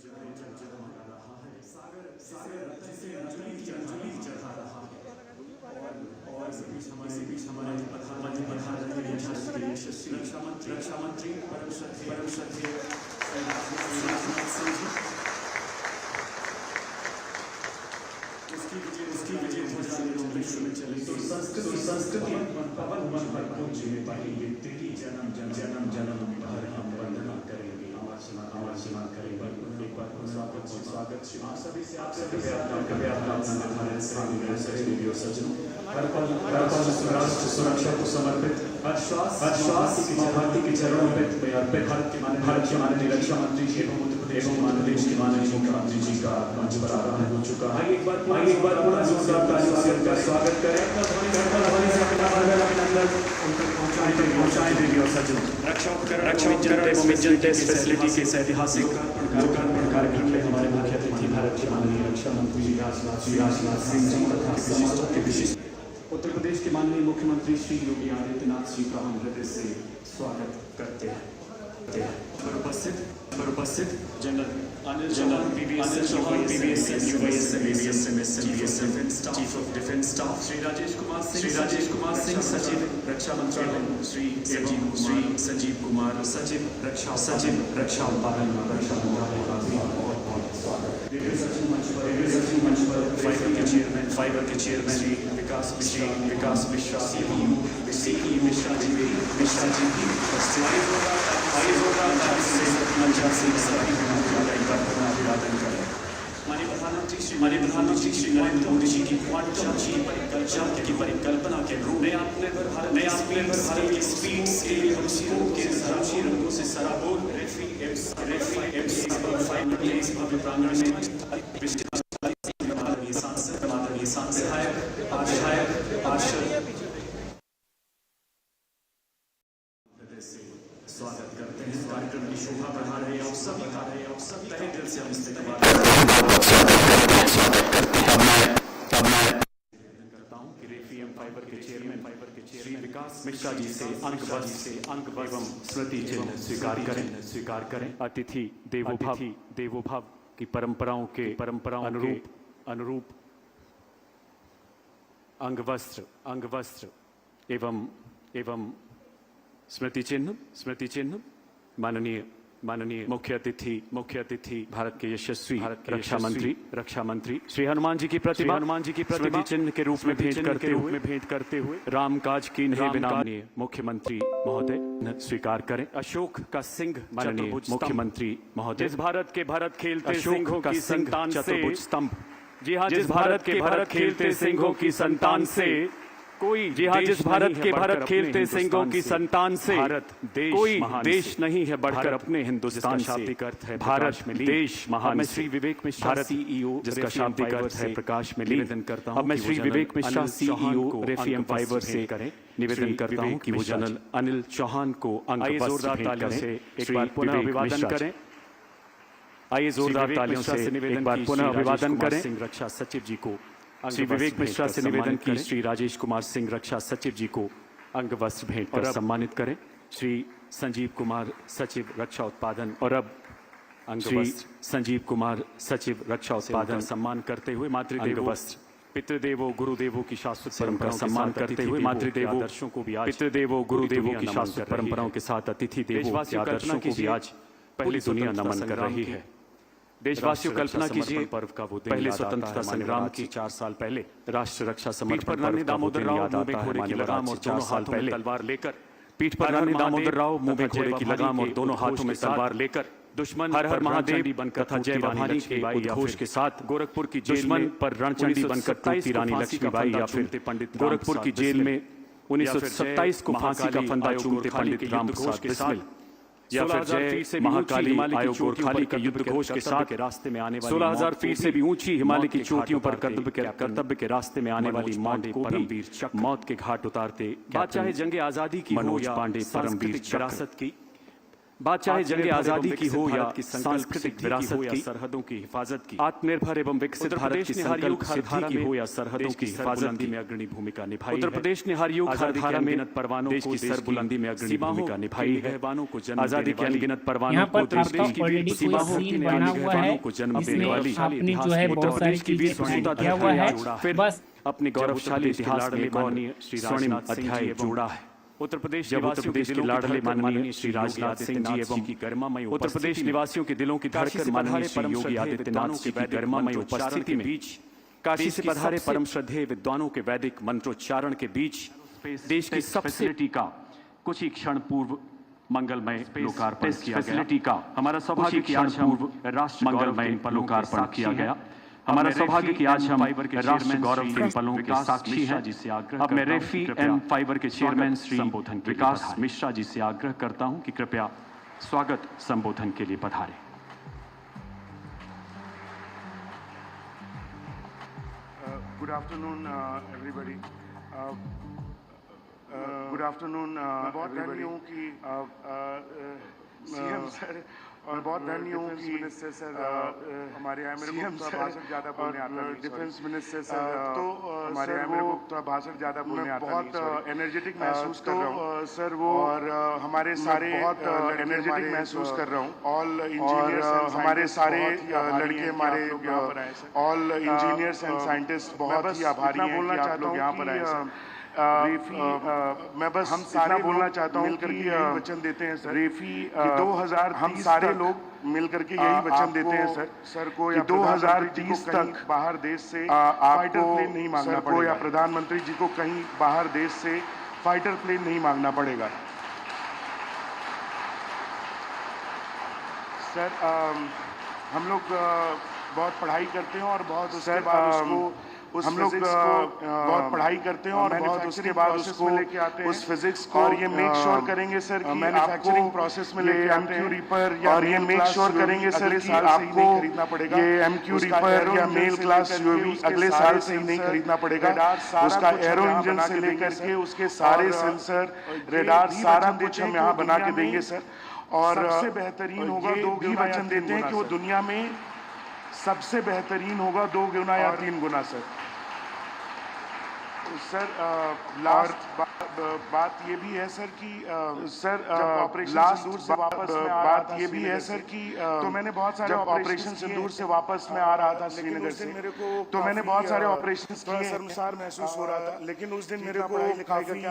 रक्षा मंत्री परम श्रद्धेय उसकी विजय ध्वजा विश्व में चले तो संस्कृति पवन मन पर पूज्य पाएंगे तेरी जन्म जन्म जन्म भर हम वंदना करेंगे हमार सीमा करेंगे एक बार स्वागत आप सभी से आप सभी सज्जनों हर पल राष्ट्र सुरक्षा को समर्पित अश्वास भारती के चरणों में अर्पित भारत के माननीय रक्षा मंत्री एवं माननीय मुख्यमंत्री जी का मंच पर आगमन हो चुका है। एक बार पूरा जोरदार तालियों से उनका स्वागत करें पहुंचाए देवी और सज्जनों रक्षा उपकरण एवं इंजन फैसिलिटी के इस ऐतिहासिक लोकार्पण कार्यक्रम में हमारे मुख्य अतिथि भारत के माननीय रक्षा मंत्री राजनाथ सिंह जी तथा विशिष्ट उत्तर प्रदेश के माननीय मुख्यमंत्री श्री योगी आदित्यनाथ जी का हम हृदय से स्वागत करते हैं। उपस्थित general chief of defence staff Shri Rajesh Kumar Singh सचिव रक्षा मंत्रालय श्री संजीव कुमार सचिव रक्षा उत्पादन रक्षा मंत्रालय का बहुत स्वागत। फाइबर के चेयरमैन श्री विकास मिश्रा सीई मिश्रा जी की अभिवादन करें। माननीय प्रधानमंत्री श्री नरेंद्र मोदी जी की की परिकल्पना के रूप में आत्मनिर्भर भारत की स्पीड स्केल के धर्मशील रंगों से सराबोर भव्य प्रांगण में स्वागत करते हैं। कार्यक्रम की शोभा बढ़ा रहे हैं आप सभी तहे दिल से हम इस्तेमाल करता हूं कि रेफीएम फाइबर के चेयरमैन श्री विकास मिश्रा जी से अंक एवं स्मृति चिन्ह स्वीकार करें। अतिथि देवो भव की परंपराओं अनुरूप अंगवस्त्र एवं स्मृति चिन्ह माननीय मुख्य अतिथि भारत के यशस्वी रक्षा मंत्री श्री हनुमान जी की प्रतिमा स्मृति चिन्ह के रूप में भेंट करते हुए रामकाज की माननीय मुख्यमंत्री महोदय स्वीकार करें। अशोक का सिंह माननीय मुख्यमंत्री महोदय। जिस भारत खेलते सिंहों की संतान से स्तंभ जी हाँ जिस भारत खेलते सिंहों की संतान से जिस भारत खेलते सिंहों की संतान से कोई देश नहीं है बढ़कर अपने हिंदुस्तान से। भारत देश महान श्री विवेक मिश्रा सीईओ जिसका शाब्दिक अर्थ है प्रकाश में निवेदन करता हूं। अब मैं श्री विवेक मिश्रा सीईओ रेफीएम फाइबर से निवेदन करता हूं कि वो जनरल अनिल चौहान को अंक जोरदार तालियों से एक बार पुनः अभिवादन करें। आइए जोरदार तालियों से एक बार पुनः अभिवादन करें रक्षा सचिव जी को। श्री विवेक मिश्रा से निवेदन की श्री राजेश कुमार सिंह रक्षा सचिव जी को अंग वस्त्र भेंट कर सम्मानित करें। श्री संजीव कुमार सचिव रक्षा उत्पादन और अब श्री संजीव कुमार सचिव रक्षा उत्पादन सम्मान करते हुए मातृदेव वस्त्र पितृदेवो गुरुदेवों की शाश्वत परंपरा सम्मान करते हुए मातृदेवो आदर्शों को भी पितृदेवो गुरुदेवों की शाश्वत परंपराओं के साथ अतिथि देवो आदर्शों को भी आज पहली दुनिया नमन कर रही है। देशवासियों कल्पना कीजिए पर्व का वो दिन पहले स्वतंत्रता संग्राम की 4 साल पहले राष्ट्र रक्षा समर्पण पर्व दामोदर राव मुंह में घोड़े की लगाम और 4 साल पहले तलवार लेकर पीठ पर रानी दामोदर राव मुंह में घोड़े की लगाम और दोनों हाथों में तलवार लेकर दुश्मन हर हर महादेव बनकर था जय भवानी के उद्घोष के साथ गोरखपुर की दुश्मन पर रणचंडी बनकर टूटती रानी लक्ष्मीबाई या फिर पंडित गोरखपुर की जेल में 1927 को फांसी का फंदा चूमते पंडित राम प्रसाद बिस्मिल या फिर जय महाकाली आयोग गोरखाली के युद्ध घोष के साथ रास्ते में आने वाली 16,000 फीट से भी ऊंची हिमालय की चोटियों पर कर्तव्य के रास्ते में आने वाली मौत को भी मौत के घाट उतारते बात चाहे जंग आजादी की मनोज पांडे परमवीर विरासत की बात चाहे जंग आजादी की हो या सांस्कृतिक विरासत की, सरहदों की हिफाजत की, आत्मनिर्भर एवं विकसित भारत की संकल्प सिद्धि की हो या सरहदों की हिफाजत में अग्रणी भूमिका निभाई। उत्तर प्रदेश ने हर युग हर धारा में परवानों को सर बुलंदी में अग्रणी भूमिका निभाई है। आजादी के अनगिनत परवानों को देश की सीमाओं को जन्म देने वाली उत्तर प्रदेश की वीर स्वतंत्रता दिया है। फिर अपने गौरवशाली इतिहास में गौरवनीय श्री राजनाथ अध्याय जोड़ा है। उत्तर प्रदेश के लाडले माननीय श्री राजनाथ सिंह जी एवं की गरिमामय उत्तर प्रदेश निवासियों के दिलों की धड़कन माननीय श्री योगी आदित्यनाथ जी की गरिमामय उपस्थिति में काशी से पधारे परम श्रद्धेय विद्वानों के वैदिक मंत्रोच्चारण के बीच देश की सबसे टीका कुछ ही क्षण पूर्व मंगलमय लोकार्पण किया गया। हमारा सौभाग्य की आज पूर्व राष्ट्र मंगलमय लोकार्पण किया गया। हमारा सौभाग्य कि आज हम राष्ट्र गौरव के पलों के साक्षी हैं। अब मैं रेफी एम फाइबर के चेयरमैन श्री विकास मिश्रा जी से आग्रह करता हूं कि कृपया स्वागत संबोधन के लिए पधारें। Good afternoon everybody. Good afternoon. बहुत धन्य हूँ कि सीएम सर और बहुत धन्य हूँ कि मिनिस्टर सर हमारे यहाँ मेरे को थोड़ा भाषण ज़्यादा बोलने आता है। डिफेंस मिनिस्टर सर तो हमारे यहाँ मेरे को थोड़ा भाषण ज़्यादा बोलने आता है। बहुत एनर्जेटिक महसूस कर रहा हूँ सर वो और हमारे सारे बहुत एनर्जेटिक महसूस कर रहा हूँ। ऑल इंजीनियर्स हमारे सारे लड़के हमारे ऑल इंजीनियर्स एंड साइंटिस्ट बहुत ही आभारी हैं कि आप लोग यहाँ पर आए सर। मैं बस हम सारे बोलना चाहता हूँ मिलकर के यही वचन देते हैं सर रेफी 2000 हम सारे लोग मिलकर के यही वचन देते हैं सर को या 2030 तक बाहर देश से फाइटर प्लेन नहीं मांगना पड़ेगा या प्रधानमंत्री जी को कहीं बाहर देश से फाइटर प्लेन नहीं मांगना पड़ेगा। सर हम लोग बहुत पढ़ाई करते हैं और बहुत उसके बाद उसको हम लोग बहुत पढ़ाई करते हैं और बहुत उसके बाद उसको लेके आते हैं उस फिजिक्स को और ये मेक श्योर करेंगे सर कि मैन्युफैक्चरिंग प्रोसेस में लेके एमक्यू रीपर और ये मेक श्योर करेंगे सर कि आपको खरीदना पड़ेगा ये एमक्यू रीपर या मेल क्लास यूएवी अगले साल से ही नहीं खरीदना पड़ेगा। उसका एरो इंजन से लेकर के उसके सारे सेंसर रेडार सारा कुछ हम यहाँ बना के देंगे सर। और सबसे बेहतरीन होगा दो भी वचन देते हैं कि वो दुनिया में सबसे बेहतरीन होगा 2 गुना या 3 गुना सर। सर लास्ट बात ये भी है सर कि सर ऑपरेशन सिंदूर से वापस में बात ये भी है सर कि तो मैंने बहुत सारे ऑपरेशन सिंदूर से वापस में आ रहा था श्रीनगर से मेरे को तो मैंने बहुत सारे ऑपरेशन किए शर्मसार महसूस हो रहा था। लेकिन उस दिन मेरे को काफी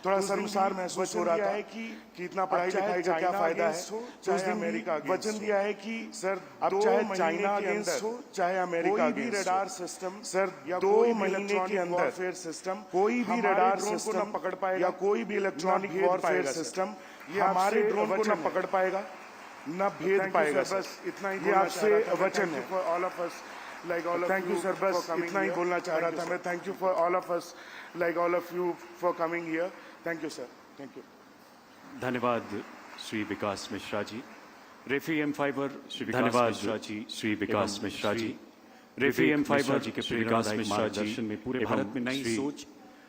थोड़ा शर्मसार महसूस हो रहा था कि इतना पढ़ाई लिखाई का क्या फायदा है। तो उस दिन अमेरिका वचन दिया है कि सर अब चाहे चाइना अगेंस्ट हो चाहे अमेरिका भी रडार सिस्टम सर 2 महीने के अंदर सिस्टम कोई भी रडार सिस्टम न पकड़ पाएगा या कोई भी इलेक्ट्रॉनिक वॉरफेयर सिस्टम ये हमारे ड्रोन को न पकड़ पाएगा न भेद पाएगा। बस इतना ही आपसे वचन है for all of us like all of thank you sir बस इतना ही बोलना चाह रहा था मैं। Thank you for all of us like all of you for coming here. Thank you sir. Thank you. धन्यवाद श्री विकास मिश्रा जी। रेफी एम फाइबर धन्यवाद जी श्री विकास मिश्रा जी। रेफी एम फाइबर जी के विकास मिश्रा जी में पूरे भारत में नई सोच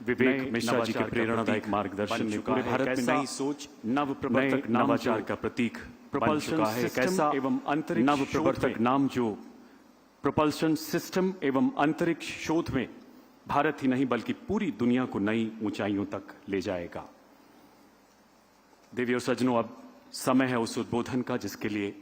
विवेक मिश्रा जी के प्रेरणादायक मार्गदर्शन में पूरे भारत में नई सोच नव प्रवर्तक नवाचार का प्रतीक propulsion सिस्टम एवं अंतरिक्ष नव प्रवर्तक नाम जो प्रोपल्शन सिस्टम एवं अंतरिक्ष शोध में भारत ही नहीं बल्कि पूरी दुनिया को नई ऊंचाइयों तक ले जाएगा। देवी और सज्जनों, अब समय है उस उद्बोधन का जिसके लिए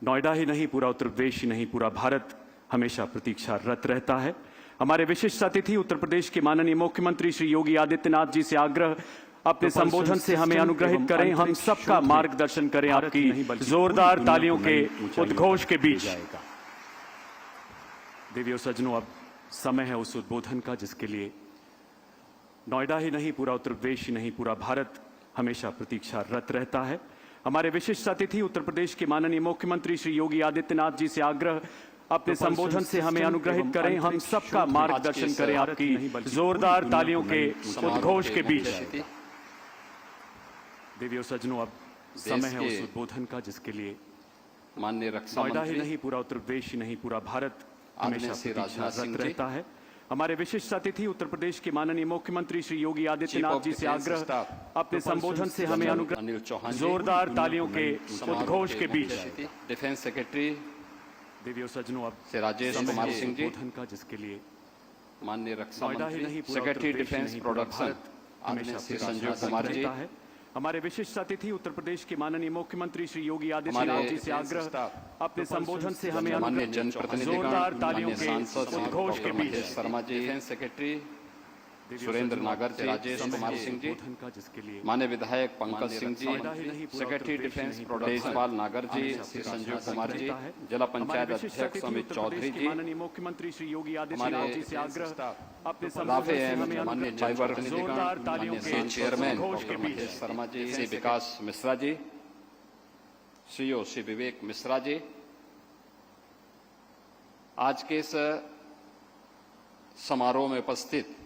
नोएडा ही नहीं पूरा उत्तर प्रदेश ही नहीं पूरा भारत हमेशा प्रतीक्षारत रहता है। हमारे विशिष्ट अतिथि उत्तर प्रदेश के माननीय मुख्यमंत्री श्री योगी आदित्यनाथ जी से आग्रह अपने संबोधन से हमें अनुग्रहित करें, हम सबका मार्गदर्शन करें आपकी जोरदार तालियों के उद्घोष के बीच। देवी और सज्जनों, अब समय है उस उद्बोधन का जिसके लिए नोएडा ही नहीं पूरा उत्तर प्रदेश ही नहीं पूरा भारत हमेशा प्रतीक्षारत रहता है। हमारे विशिष्ट अतिथि उत्तर प्रदेश के माननीय मुख्यमंत्री श्री योगी आदित्यनाथ जी से आग्रह अपने संबोधन से हमें अनुग्रहित करें, हम सबका मार्गदर्शन करें आपकी जोरदार तालियों के उद्घोष के बीच। देवी और सज्जनों, अब समय है उस उद्बोधन का जिसके लिए माननीय रक्षा नोएडा ही नहीं पूरा उत्तर प्रदेश ही नहीं पूरा भारत हमेशा प्रतीक्षारत रहता है। हमारे विशिष्ट अतिथि उत्तर प्रदेश के माननीय मुख्यमंत्री श्री योगी आदित्यनाथ जी से आग्रह अपने संबोधन से हमें अनुग्रह अनिल चौहान जी, जोरदार तालियों के उद्घोष के बीच डिफेंस सेक्रेटरी देवियों सज्जनों अब से राजेश समय कुमार है सिंह जी, संबोधन का जिसके लिए माननीय रक्षा नोएडा ही नहीं मंत्री पूरा सेक्रेटरी उत्तर प्रदेश डिफेंस नहीं, पूरा प्रोडक्शन भारत हमेशा आदरणीय श्री आपके संजीव राष्ट्र कुमार जी, करता है। हमारे विशिष्ट अतिथि उत्तर प्रदेश के माननीय मुख्यमंत्री श्री योगी हमारे आदित्यनाथ जी से आग्रह अपने संबोधन से हमें माननीय अनुग्रह जनप्रतिनिधिगण, जोरदार तालियों माननीय के सांसद उद्घोष के डॉक्टर बीच महेश शर्मा जी, डिफेंस सेक्रेटरी देवियों सुरेंद्र सज्जनों, नागर जी, राजेश समय कुमार है सिंह जी, संबोधन का जिसके लिए माननीय विधायक पंकज सिंह जी, नोएडा ही नहीं, पूरा सेक्रेटरी उत्तर प्रदेश डिफेंस नहीं, पूरा प्रोडक्शन भारत नागर जी, हमेशा श्री आपके संजीव राष्ट्र कुमार जी, करता है। जिला हमारे पंचायत विशिष्ट अध्यक्ष अतिथि अमित उत्तर चौधरी प्रदेश के जी, माननीय मुख्यमंत्री श्री योगी आदित्यनाथ हमारे जी से आग्रह अपने राफे संबोधन से हमें एवं माननीय अनुग्रह फाइबर जोरदार तालियों के चेयरमैन उद्घोष के डॉक्टर बीच महेश शर्मा जी, श्री विकास मिश्रा जी, सीईओ श्री विवेक मिश्रा जी, आज के इस समारोह में उपस्थित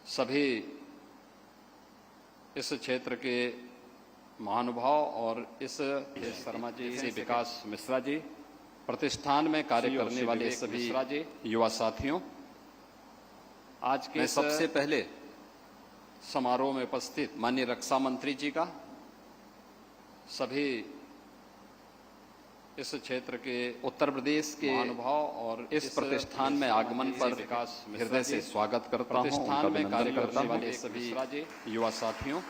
सभी इस क्षेत्र के महानुभाव और इस शर्मा जी, श्री विकास मिश्रा जी, प्रतिष्ठान में कार्य करने वाले सभी युवा साथियों, आज के सबसे पहले समारोह में उपस्थित माननीय रक्षा मंत्री जी का, सभी इस क्षेत्र के उत्तर प्रदेश के महानुभाव और इस प्रतिष्ठान में आगमन पर हृदय से स्वागत करता हूं। प्रतिष्ठान में कार्य करने वाले सभी युवा साथियों,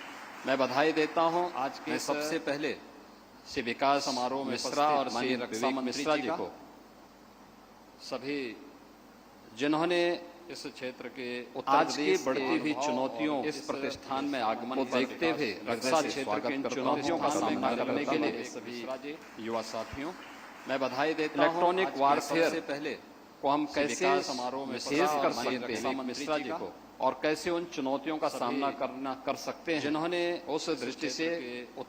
मैं बधाई देता हूं। आज के सबसे पहले श्री विकास समारोह में मिश्रा और माननीय रक्षा मंत्री जी को, सभी जिन्होंने इस क्षेत्र के आज की बढ़ती हुई चुनौतियों इस प्रतिष्ठान में आगमन को देखते हुए रक्षा क्षेत्र की इन चुनौतियों का सामना करने के लिए सभी युवा साथियों, मैं बधाई देता हूं। इलेक्ट्रॉनिक वारफेयर से पहले को हम कैसे समारोह में शेष कर सकते हैं मिश्रा जी को, और कैसे उन चुनौतियों का सामना कर सकते हैं जिन्होंने उस दृष्टि से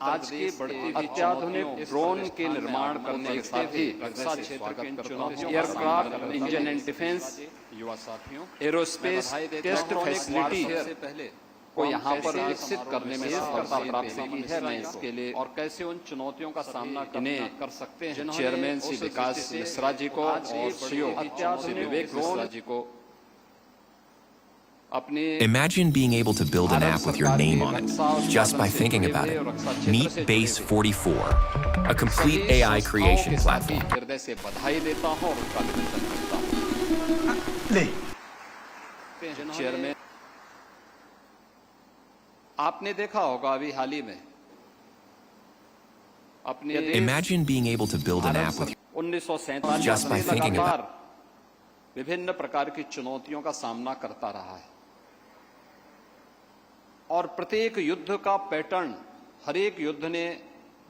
आज की बढ़ती अत्याधुनिक ड्रोन के निर्माण करने के साथ ही रक्षा क्षेत्र की इन चुनौतियों, एयरक्राफ्ट इंजन एंड डिफेंस युवा साथियों, एरोस्पेस टेस्ट फैसिलिटी से पहले को यहाँ पर विकसित करने में सफलता प्राप्त की है। मैं इसके लिए और कैसे उन चुनौतियों का सामना कर सकते हैं चेयरमैन श्री विकास मिश्रा जी को और सीईओ श्री विवेक मिश्रा जी को अपनी Imagine being able to build an app with your name on it, just by thinking about it. Meet Base 44, a complete AI creation platform. हृदय से बधाई देता हूं और उनका अभिनंदन करता हूं। चेयरमैन, आपने देखा होगा अभी हाल ही में अपने Imagine being able to build an app with 1947 Just by से thinking लगातार विभिन्न प्रकार की चुनौतियों का सामना करता रहा है, और प्रत्येक युद्ध का पैटर्न हर एक युद्ध ने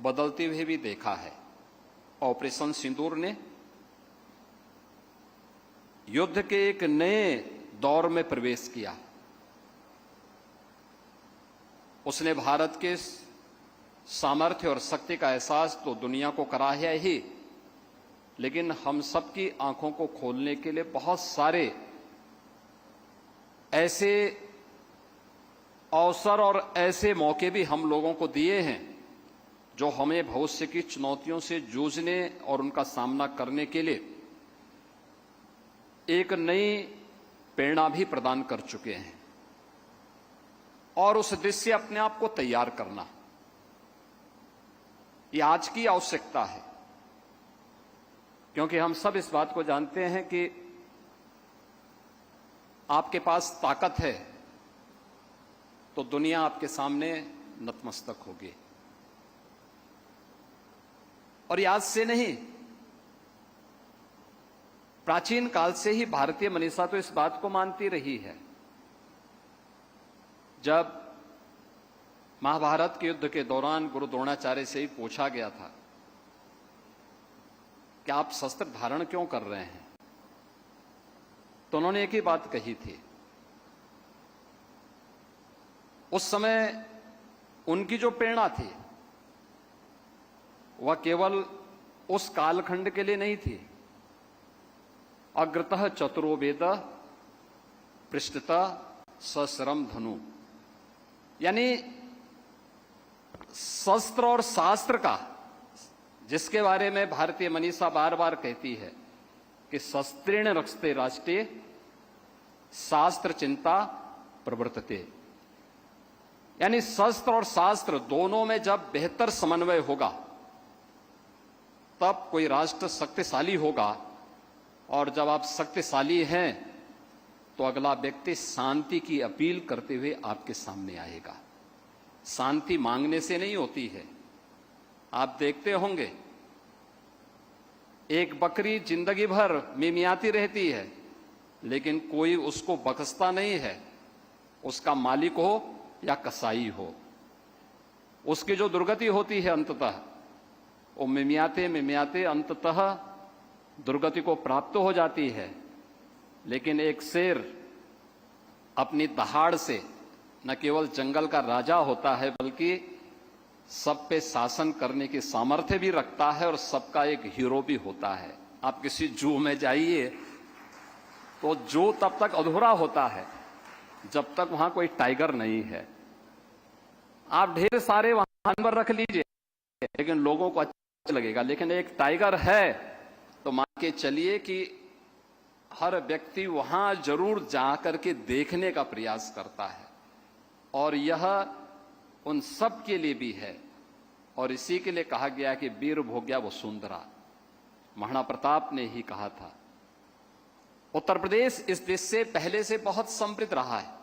बदलते हुए भी देखा है। ऑपरेशन सिंदूर ने युद्ध के एक नए दौर में प्रवेश किया। उसने भारत के सामर्थ्य और शक्ति का एहसास तो दुनिया को कराया ही, लेकिन हम सबकी आंखों को खोलने के लिए बहुत सारे ऐसे अवसर और ऐसे मौके भी हम लोगों को दिए हैं जो हमें भविष्य की चुनौतियों से जूझने और उनका सामना करने के लिए एक नई प्रेरणा भी प्रदान कर चुके हैं, और उस दिशा से अपने आप को तैयार करना ये आज की आवश्यकता है। क्योंकि हम सब इस बात को जानते हैं कि आपके पास ताकत है तो दुनिया आपके सामने नतमस्तक होगी। और ये आज से नहीं, प्राचीन काल से ही भारतीय मनीषा तो इस बात को मानती रही है। जब महाभारत के युद्ध के दौरान गुरु द्रोणाचार्य से ही पूछा गया था कि आप शस्त्र धारण क्यों कर रहे हैं, तो उन्होंने एक ही बात कही थी। उस समय उनकी जो प्रेरणा थी वह केवल उस कालखंड के लिए नहीं थी। अग्रतः चतुरो वेद पृष्ठतः सश्रम धनु, यानी शस्त्र और शास्त्र का, जिसके बारे में भारतीय मनीषा बार बार कहती है कि शस्त्रेण रक्षते राष्ट्रे शास्त्र चिंता प्रवर्तते, यानी शस्त्र और शास्त्र दोनों में जब बेहतर समन्वय होगा तब कोई राष्ट्र शक्तिशाली होगा। और जब आप शक्तिशाली हैं तो अगला व्यक्ति शांति की अपील करते हुए आपके सामने आएगा। शांति मांगने से नहीं होती है। आप देखते होंगे एक बकरी जिंदगी भर मिमियाती रहती है लेकिन कोई उसको बख्शता नहीं है, उसका मालिक हो या कसाई हो। उसकी जो दुर्गति होती है अंततः वो मिमियाते मिमियाते अंततः दुर्गति को प्राप्त हो जाती है। लेकिन एक शेर अपनी दहाड़ से न केवल जंगल का राजा होता है बल्कि सब पे शासन करने की सामर्थ्य भी रखता है और सबका एक हीरो भी होता है। आप किसी जू में जाइए तो जू तब तक अधूरा होता है जब तक वहां कोई टाइगर नहीं है। आप ढेर सारे वहां जानवर रख लीजिए लेकिन लोगों को अच्छा लगेगा, लेकिन एक टाइगर है तो मान के चलिए कि हर व्यक्ति वहां जरूर जाकर के देखने का प्रयास करता है। और यह उन सब के लिए भी है और इसी के लिए कहा गया कि वीर भोग्या वो सुंदरा। महाराणा प्रताप ने ही कहा था। उत्तर प्रदेश इस देश से पहले से बहुत समृद्ध रहा है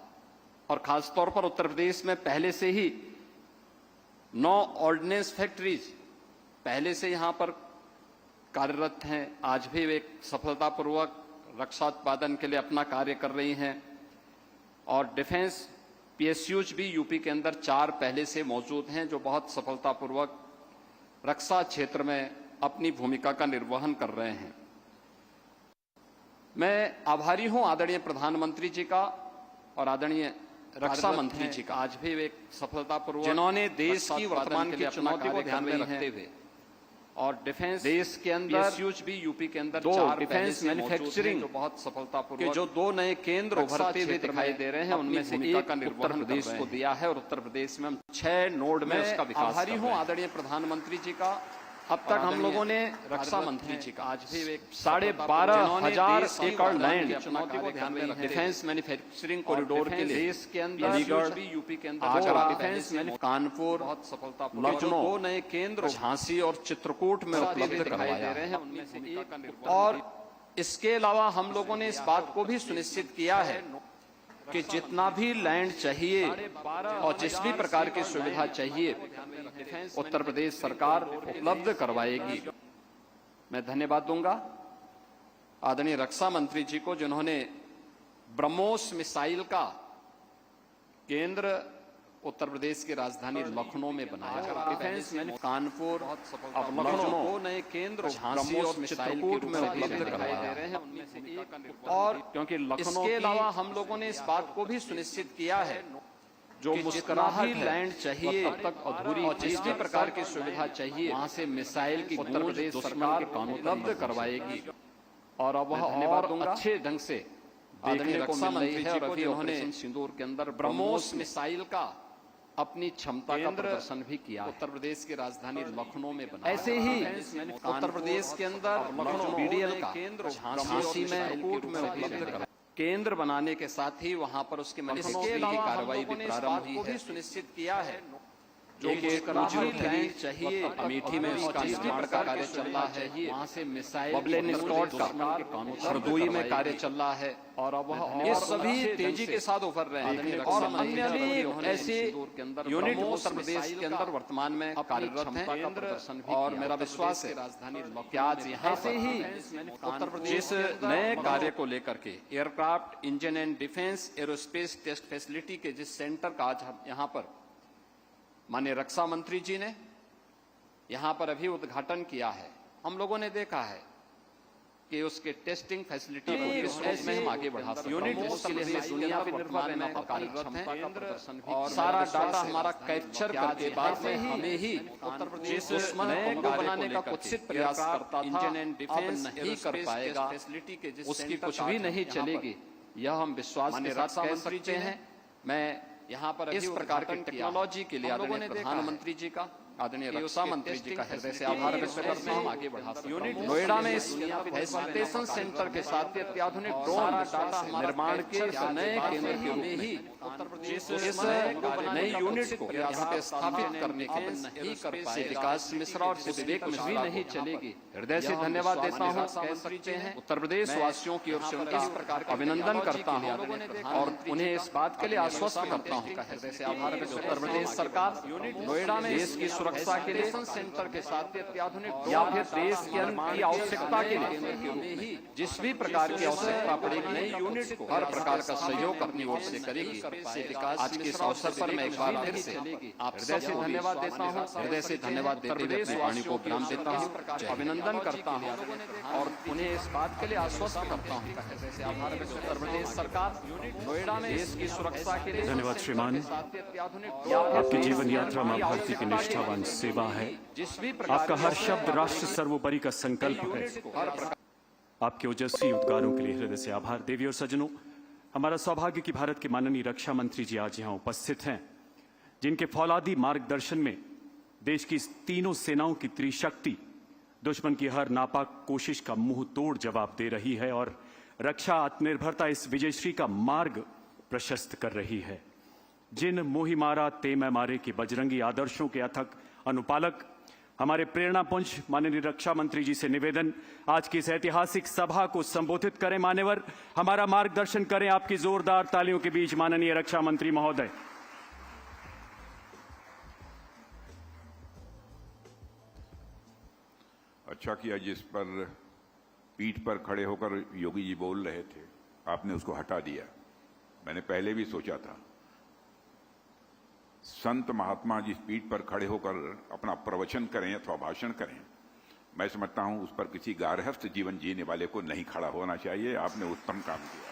और खासतौर पर उत्तर प्रदेश में पहले से ही 9 ऑर्डिनेंस फैक्ट्रीज पहले से यहां पर कार्यरत हैं। आज भी वे सफलतापूर्वक रक्षा उत्पादन के लिए अपना कार्य कर रही हैं। और डिफेंस पीएसयूज भी यूपी के अंदर 4 पहले से मौजूद हैं जो बहुत सफलतापूर्वक रक्षा क्षेत्र में अपनी भूमिका का निर्वहन कर रहे हैं। मैं आभारी हूं आदरणीय प्रधानमंत्री जी का और आदरणीय रक्षा मंत्री जी का। आज भी वे सफलतापूर्वक जिन्होंने देश की वर्तमान की चुनौती को ध्यान में रखते हुए और डिफेंस देश के अंदर भी यूपी के अंदर 4 डिफेंस मैन्युफैक्चरिंग जो बहुत सफलतापूर्वक के जो 2 नए केंद्र उभरते हुए दिखाई दे रहे हैं उनमें से एक उत्तर प्रदेश को दिया है और उत्तर प्रदेश में हम 6 नोड में उसका विकास। आभारी हूं आदरणीय प्रधानमंत्री जी का। अब तक हम लोगों ने रक्षा मंत्री जी का आज भी 12,500 एकड़ लैंड चुनौती को ध्यान में डिफेंस मैन्युफैक्चरिंग कॉरिडोर के लिए देश के अंदर अलीगढ़ यूपी के अंदर आगरा डिफेंस कानपुर बहुत सफलतापूर्वक लखनऊ 2 नए केंद्र झांसी और चित्रकूट में उपलब्ध करवाया है। और इसके अलावा हम लोगों ने इस बात को भी सुनिश्चित किया है कि जितना भी लैंड चाहिए और जिस भी प्रकार की सुविधा चाहिए उत्तर प्रदेश सरकार उपलब्ध करवाएगी। मैं धन्यवाद दूंगा आदरणीय रक्षा मंत्री जी को जिन्होंने ब्रह्मोस मिसाइल का केंद्र उत्तर प्रदेश की राजधानी लखनऊ में बनाया। डिफेंस कानपुर अब लखनऊ 2 नए केंद्र झांसी और चित्रकूट में उपलब्ध करवाए जा रहे हैं। और क्योंकि इसके अलावा हम लोगों ने इस बात को भी सुनिश्चित किया है जो मुस्कुराहट लैंड चाहिए तब तक अधूरी और जिस भी प्रकार की सुविधा चाहिए वहां से मिसाइल की उत्तर प्रदेश सरकार उपलब्ध करवाएगी। और अब और अच्छे ढंग से आदरणीय रक्षा मंत्री जी को जिन्होंने सिंदूर के अंदर ब्रह्मोस मिसाइल का अपनी क्षमता का प्रदर्शन भी किया। उत्तर प्रदेश की राजधानी लखनऊ में बना। ऐसे ही उत्तर प्रदेश के अंदर लखनऊ बीडीएल का केंद्र झांसी में कूट में उपलब्ध करा केंद्र बनाने के साथ ही वहां पर उसके मैन्युफैक्चरिंग की कार्रवाई भी प्रारंभ हुई है। सुनिश्चित किया है जो लैंड चाहिए अमेठी में उसका निर्माण का कार्य चल रहा है। वहां से मिसाइल बबलेन स्कॉट का हरदोई में कार्य चल रहा है और अब ये सभी तेजी के साथ उभर रहे हैं। और अन्य भी ऐसे यूनिट उत्तर प्रदेश के अंदर वर्तमान में कार्यरत हैं। और मेरा विश्वास है राजधानी कि आज यहाँ से ही उत्तर प्रदेश नए कार्य को लेकर के aircraft engine and defence aerospace test facility के जिस सेंटर का आज यहाँ पर माननीय रक्षा मंत्री जी ने यहां पर अभी उद्घाटन किया है। हम लोगों ने देखा है कि उसके टेस्टिंग फैसिलिटी को किस रूप में हम आगे बढ़ा सकते हैं। यूनिट उसके लिए हमें दुनिया पर निर्भर में कार्यरत हैं और सारा डाटा हमारा कैप्चर करके बाद में हमें ही उत्तर प्रदेश दुश्मन को बनाने का कुत्सित प्रयास करता था इंजन एंड डिफेंस नहीं कर पाएगा, उसकी कुछ भी नहीं चलेगी। यह हम विश्वास के साथ कह सकते हैं। मैं यहाँ पर इस प्रकार की टेक्नोलॉजी के लिए आदरणीय प्रधानमंत्री जी का आदरणीय रक्षा मंत्री जी का हृदय से आभार व्यक्त करते हैं। आगे बढ़ा यूनिट नोएडा में फैसिलिटेशन सेंटर के साथ अत्याधुनिक ड्रोन निर्माण के नए केंद्र के रूप में इस नई यूनिट को यहाँ पे स्थापित करने के लिए नहीं कर पाए विकास मिश्रा और विवेक मिश्रा भी नहीं चलेगी। हृदय से धन्यवाद देता हूँ। कह सकते हैं उत्तर प्रदेश वासियों की ओर से उनका इस प्रकार का अभिनंदन करता हूँ और उन्हें इस बात के लिए आश्वस्त करता हूँ। हृदय से आभार। उत्तर प्रदेश सरकार नोएडा में देश की सुरक्षा के लिए सेंटर के साथ अत्याधुनिक या फिर देश के की आवश्यकता के लिए जिस भी प्रकार की आवश्यकता पड़ेगी नई यूनिट को हर प्रकार का सहयोग अपनी ओर से करेगी। आज के इस अवसर पर मैं एक बार फिर से आप हृदय से धन्यवाद देता हूँ। हृदय से धन्यवाद देते हुए अपनी वाणी को विराम देता हूँ, अभिनंदन करता हूँ और उन्हें इस बात के लिए आश्वस्त करता हूँ। हृदय से आभार। उत्तर प्रदेश सरकार नोएडा में देश की सुरक्षा के लिए धन्यवाद श्रीमान। आपकी जीवन यात्रा मां भारती की निष्ठावान सेवा है। आपका हर शब्द राष्ट्र सर्वोपरि का संकल्प है। आपके ओजस्वी उद्गारों के लिए हृदय से आभार। देवी और सज्जनों, हमारा सौभाग्य कि भारत के माननीय रक्षा मंत्री जी आज यहाँ उपस्थित हैं, जिनके फौलादी मार्गदर्शन में देश की तीनों सेनाओं की त्रिशक्ति दुश्मन की हर नापाक कोशिश का मुंह तोड़ जवाब दे रही है और रक्षा आत्मनिर्भरता इस विजयश्री का मार्ग प्रशस्त कर रही है। जिन मोहि मारा ते मैं मारे के बजरंगी आदर्शों के अथक अनुपालक हमारे प्रेरणापुंज माननीय रक्षा मंत्री जी से निवेदन, आज की इस ऐतिहासिक सभा को संबोधित करें। मान्यवर, हमारा मार्गदर्शन करें आपकी जोरदार तालियों के बीच माननीय रक्षा मंत्री महोदय। अच्छा किया जिस पर पीठ पर खड़े होकर योगी जी बोल रहे थे, आपने उसको हटा दिया। मैंने पहले भी सोचा था, संत महात्मा जिस पीठ पर खड़े होकर अपना प्रवचन करें अथवा भाषण करें, मैं समझता हूं उस पर किसी गारहस्थ जीवन जीने वाले को नहीं खड़ा होना चाहिए। आपने उत्तम काम किया।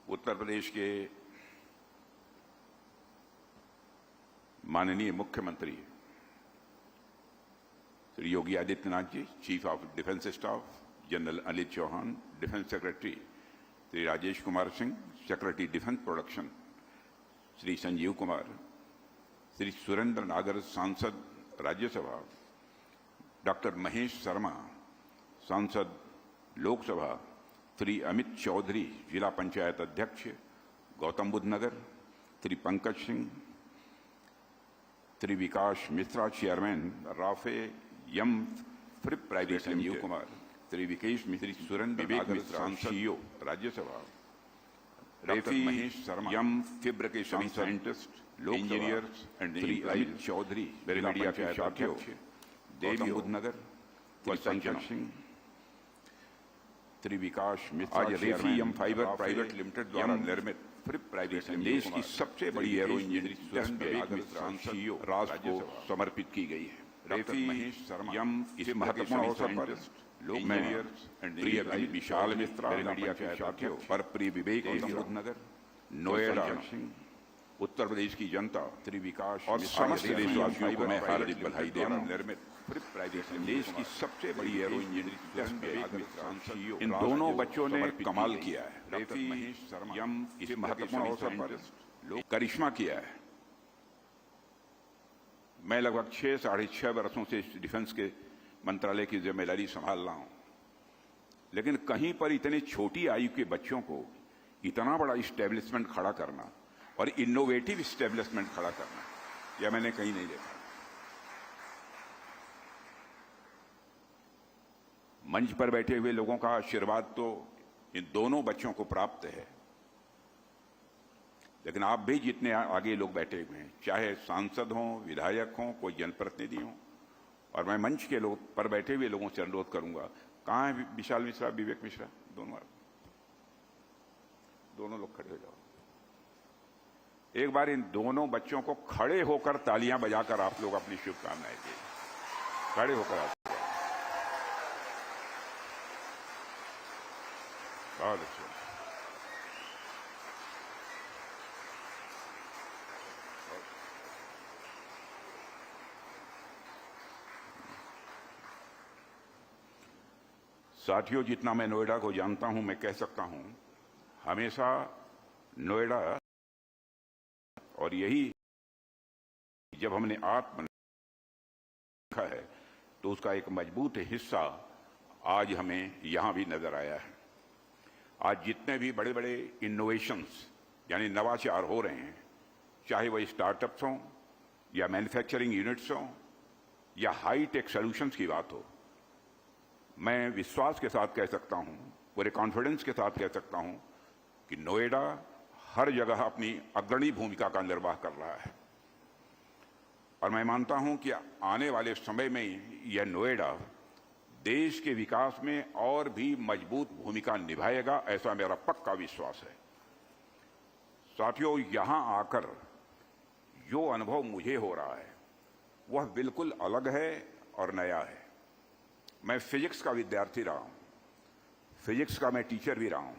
उत्तर प्रदेश के माननीय मुख्यमंत्री Shri Yogi Adityanath ji, chief of defence staff general Anil Chauhan, defence secretary Shri Rajesh Kumar Singh, secretary defence production Shri Sanjeev Kumar, Shri Surendra Nagar सांसद राज्यसभा, डॉक्टर महेश शर्मा सांसद लोकसभा, श्री अमित चौधरी जिला पंचायत अध्यक्ष गौतम बुद्ध नगर, श्री पंकज सिंह, श्री विकास मिश्रा चेयरमैन राफे यम फ्रिप प्राइवेट संजीव कुमार, श्री विकेश मिश्री, सुरेंद्र नागर सांसद राज्यसभा, रेफी महेश शर्मा यम फिब्र के scientist engineers and Shri Amit Chaudhary media के अध्यक्ष देवी बुद्ध नगर, श्री पंकज सिंह, श्री विकास मिश्रा। आज रेफी यम फाइबर प्राइवेट लिमिटेड द्वारा निर्मित फ्रिप प्राइवेट देश की सबसे बड़ी एरो इंजीनियरिंग सांसद राष्ट्र को समर्पित की गई है। रेफी यम इस महत्वपूर्ण अवसर पर प्रिय विशाल मिश्रा मीडिया के अध्यक्ष पर प्रिय विवेक नगर नोएडा उत्तर प्रदेश की जनता श्री विकास और समस्त देशवासियों को मैं हार्दिक बधाई दे रहा हूं। निर्मित देश की सबसे बड़ी एरो इंजीनियरिंग इन दोनों बच्चों ने कमाल किया है। रेफी यम इस महत्वपूर्ण अवसर पर करिश्मा किया है। मैं लगभग 6-6.5 वर्षों से डिफेंस के मंत्रालय की जिम्मेदारी संभाल रहा हूं, लेकिन कहीं पर इतने छोटी आयु के बच्चों को इतना बड़ा इस्टेब्लिशमेंट खड़ा करना और इनोवेटिव इस्टेब्लिशमेंट खड़ा करना, यह मैंने कहीं नहीं देखा। मंच पर बैठे हुए लोगों का आशीर्वाद तो इन दोनों बच्चों को प्राप्त है, लेकिन आप भी जितने आगे लोग बैठे हुए हैं, चाहे सांसद हों, विधायक हों, कोई जनप्रतिनिधि हों, और मैं मंच के लोग पर बैठे हुए लोगों से अनुरोध करूंगा, कहाँ है विशाल मिश्रा, विवेक मिश्रा, दोनों लोग खड़े हो जाओ। एक बार इन दोनों बच्चों को खड़े होकर तालियां बजाकर आप लोग अपनी शुभकामनाएं दें। खड़े होकर आप बहुत अच्छा। साथियों, जितना मैं नोएडा को जानता हूं, मैं कह सकता हूं, हमेशा नोएडा और यही जब हमने आत्म देखा है तो उसका एक मजबूत हिस्सा आज हमें यहां भी नजर आया है। आज जितने भी बड़े बड़े इनोवेशंस यानी नवाचार हो रहे हैं, चाहे वह स्टार्टअप्स हों या मैन्युफैक्चरिंग यूनिट्स हों या हाई टेक सॉल्यूशंस की बात हो, मैं विश्वास के साथ कह सकता हूं, पूरे कॉन्फिडेंस के साथ कह सकता हूं कि नोएडा हर जगह अपनी अग्रणी भूमिका का निर्वाह कर रहा है। और मैं मानता हूं कि आने वाले समय में यह नोएडा देश के विकास में और भी मजबूत भूमिका निभाएगा, ऐसा मेरा पक्का विश्वास है। साथियों, यहां आकर जो अनुभव मुझे हो रहा है वह बिल्कुल अलग है और नया है। मैं फिजिक्स का विद्यार्थी रहा हूं, फिजिक्स का मैं टीचर भी रहा हूं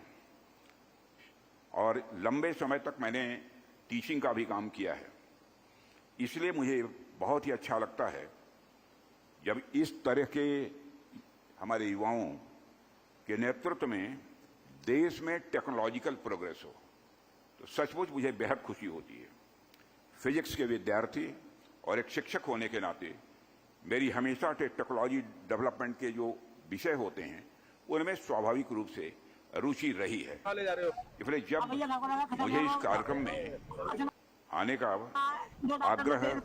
और लंबे समय तक मैंने टीचिंग का भी काम किया है। इसलिए मुझे बहुत ही अच्छा लगता है जब इस तरह के हमारे युवाओं के नेतृत्व में देश में टेक्नोलॉजिकल प्रोग्रेस हो, तो सचमुच मुझे बेहद खुशी होती है। फिजिक्स के विद्यार्थी और एक शिक्षक होने के नाते मेरी हमेशा टेक्नोलॉजी डेवलपमेंट के जो विषय होते हैं उनमें स्वाभाविक रूप से रुचि रही है। इसलिए जब मुझे इस कार्यक्रम में आने का आग्रह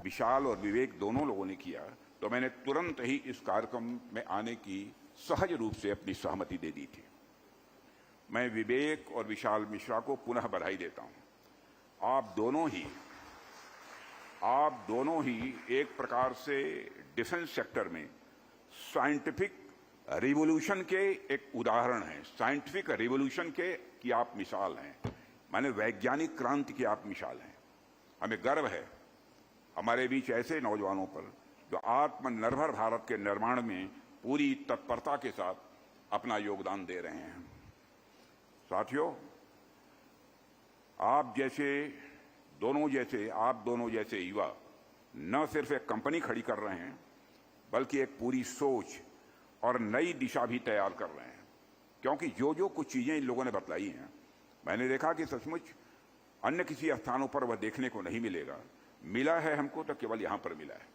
विशाल और विवेक दोनों लोगों ने किया तो मैंने तुरंत ही इस कार्यक्रम में आने की सहज रूप से अपनी सहमति दे दी थी। मैं विवेक और विशाल मिश्रा को पुनः बधाई देता हूं। आप दोनों ही एक प्रकार से डिफेंस सेक्टर में साइंटिफिक रिवॉल्यूशन के एक उदाहरण हैं। साइंटिफिक रिवॉल्यूशन के की आप मिसाल हैं, माने वैज्ञानिक क्रांति की आप मिसाल हैं। हमें गर्व है हमारे बीच ऐसे नौजवानों पर जो आत्मनिर्भर भारत के निर्माण में पूरी तत्परता के साथ अपना योगदान दे रहे हैं। साथियों, आप दोनों जैसे युवा न सिर्फ एक कंपनी खड़ी कर रहे हैं बल्कि एक पूरी सोच और नई दिशा भी तैयार कर रहे हैं। क्योंकि जो कुछ चीजें इन लोगों ने बतलाई हैं, मैंने देखा कि सचमुच अन्य किसी स्थानों पर वह देखने को नहीं मिलेगा। मिला है हमको तो केवल यहां पर मिला है।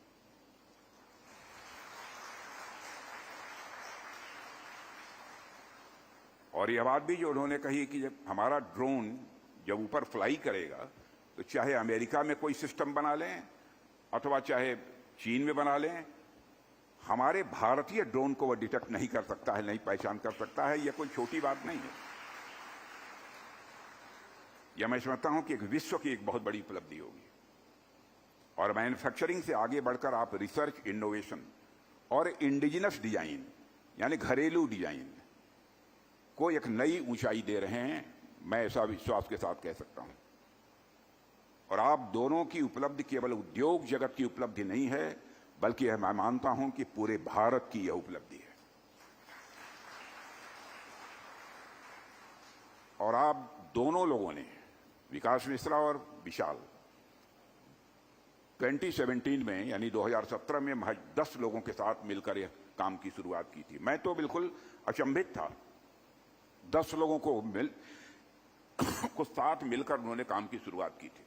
और यह बात भी जो उन्होंने कही कि जब हमारा ड्रोन जब ऊपर फ्लाई करेगा तो चाहे अमेरिका में कोई सिस्टम बना लें अथवा चाहे चीन में बना लें, हमारे भारतीय ड्रोन को वह डिटेक्ट नहीं कर सकता है, नहीं पहचान कर सकता है। यह कोई छोटी बात नहीं है। यह मैं समझता हूं कि एक विश्व की एक बहुत बड़ी उपलब्धि होगी। और मैन्युफैक्चरिंग से आगे बढ़कर आप रिसर्च, इनोवेशन और इंडिजिनस डिजाइन यानी घरेलू डिजाइन को एक नई ऊंचाई दे रहे हैं, मैं ऐसा विश्वास के साथ कह सकता हूं। और आप दोनों की उपलब्धि केवल उद्योग जगत की उपलब्धि नहीं है बल्कि मैं मानता हूं कि पूरे भारत की यह उपलब्धि है। और आप दोनों लोगों ने, विकास मिश्रा और विशाल, 2017 में यानी 2017 में महज 10 लोगों के साथ मिलकर यह काम की शुरुआत की थी। मैं तो बिल्कुल अचंभित था। 10 लोगों को साथ मिलकर उन्होंने काम की शुरुआत की थी।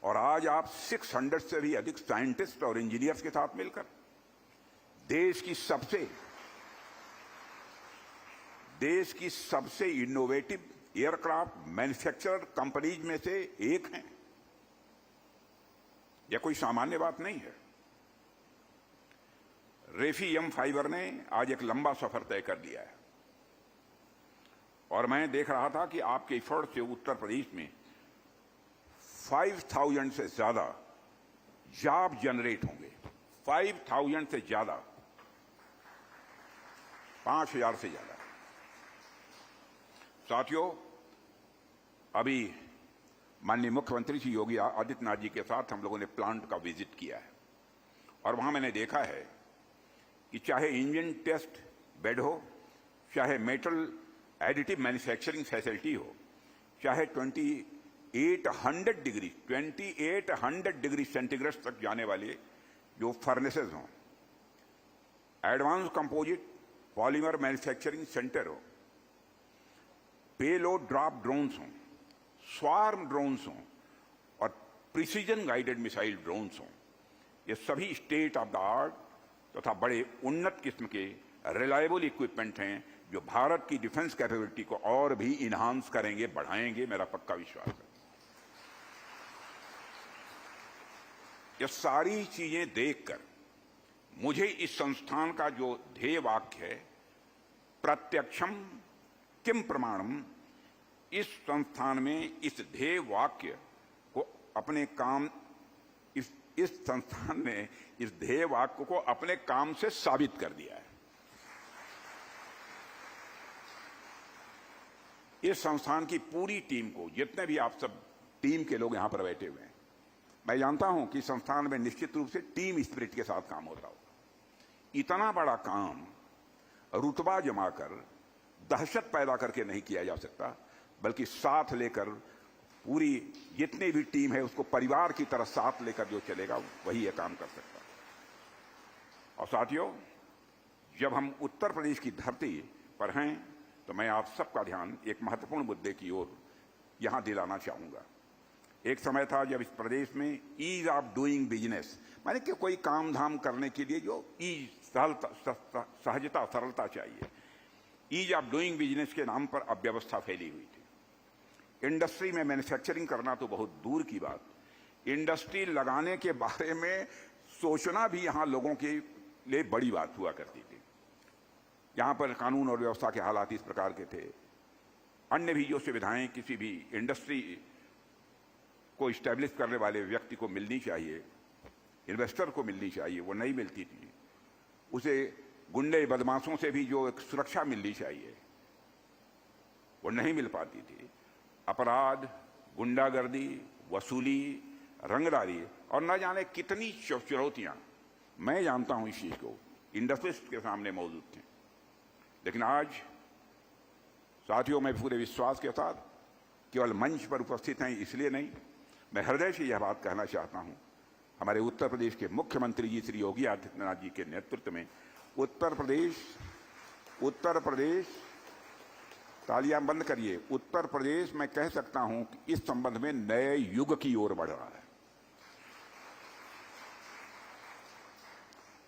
और आज आप 600 से भी अधिक साइंटिस्ट और इंजीनियर्स के साथ मिलकर देश की सबसे इनोवेटिव एयरक्राफ्ट मैन्युफैक्चरर कंपनीज में से एक हैं। यह कोई सामान्य बात नहीं है। रेफी एम फाइबर ने आज एक लंबा सफर तय कर लिया है। और मैं देख रहा था कि आपके एफर्ट से उत्तर प्रदेश में 5000 से ज्यादा जॉब जनरेट होंगे। 5000 से ज्यादा, 5000 से ज्यादा। साथियों, अभी माननीय मुख्यमंत्री श्री योगी आदित्यनाथ जी के साथ हम लोगों ने प्लांट का विजिट किया है और वहां मैंने देखा है कि चाहे इंजन टेस्ट बेड हो, चाहे मेटल एडिटिव मैन्युफैक्चरिंग फैसिलिटी हो, चाहे 2800 डिग्री सेंटीग्रेड तक जाने वाले जो फर्नेसेस हों, advance composite polymer manufacturing centre हो, पेलोड ड्रॉप ड्रोन्स हों, स्वार्म ड्रोन्स हों, प्रिसीजन गाइडेड मिसाइल ड्रोन्स हों, ये सभी स्टेट ऑफ द आर्ट तथा बड़े उन्नत किस्म के रिलायबल इक्विपमेंट हैं जो भारत की डिफेंस कैपेबिलिटी को और भी इन्हांस करेंगे, बढ़ाएंगे, मेरा पक्का विश्वास है। ये सारी चीजें देखकर मुझे इस संस्थान का जो ध्येय वाक्य है, प्रत्यक्षम किम प्रमाणम, इस संस्थान में इस ध्येय वाक्य को अपने काम इस संस्थान ने इस ध्येय वाक्य को अपने काम से साबित कर दिया है। इस संस्थान की पूरी टीम को, जितने भी आप सब टीम के लोग यहां पर बैठे हुए हैं, मैं जानता हूं कि संस्थान में निश्चित रूप से टीम स्पिरिट के साथ काम होता होगा। इतना बड़ा काम रुतबा जमाकर, दहशत पैदा करके नहीं किया जा सकता, बल्कि साथ लेकर पूरी जितनी भी टीम है उसको परिवार की तरह साथ लेकर जो चलेगा वही ये काम कर सकता है। और साथियों, जब हम उत्तर प्रदेश की धरती पर हैं तो मैं आप सबका ध्यान एक महत्वपूर्ण मुद्दे की ओर यहां दिलाना चाहूंगा। एक समय था जब इस प्रदेश में ईज ऑफ डूइंग बिजनेस, माने कि कोई काम धाम करने के लिए जो सहजता सरलता चाहिए, ईज ऑफ डूइंग बिजनेस के नाम पर अव्यवस्था फैली हुई थी। इंडस्ट्री में मैन्युफैक्चरिंग करना तो बहुत दूर की बात, इंडस्ट्री लगाने के बारे में सोचना भी यहां लोगों के लिए बड़ी बात हुआ करती थी। यहां पर कानून और व्यवस्था के हालात इस प्रकार के थे, अन्य भी जो सुविधाएं किसी भी इंडस्ट्री को स्टैब्लिश करने वाले व्यक्ति को मिलनी चाहिए, इन्वेस्टर को मिलनी चाहिए, वो नहीं मिलती थी। उसे गुंडे बदमाशों से भी जो एक सुरक्षा मिलनी चाहिए वो नहीं मिल पाती थी। अपराध, गुंडागर्दी, वसूली, रंगदारी और न जाने कितनी चुनौतियां, मैं जानता हूं इस चीज को, इंडस्ट्रिस्ट के सामने मौजूद थे। लेकिन आज साथियों, मैं पूरे विश्वास के साथ केवल मंच पर उपस्थित हैं इसलिए नहीं, मैं हृदय से यह बात कहना चाहता हूं, हमारे उत्तर प्रदेश के मुख्यमंत्री जी श्री योगी आदित्यनाथ जी के नेतृत्व में उत्तर प्रदेश, तालियां बंद करिए, उत्तर प्रदेश मैं कह सकता हूं कि इस संबंध में नए युग की ओर बढ़ रहा है।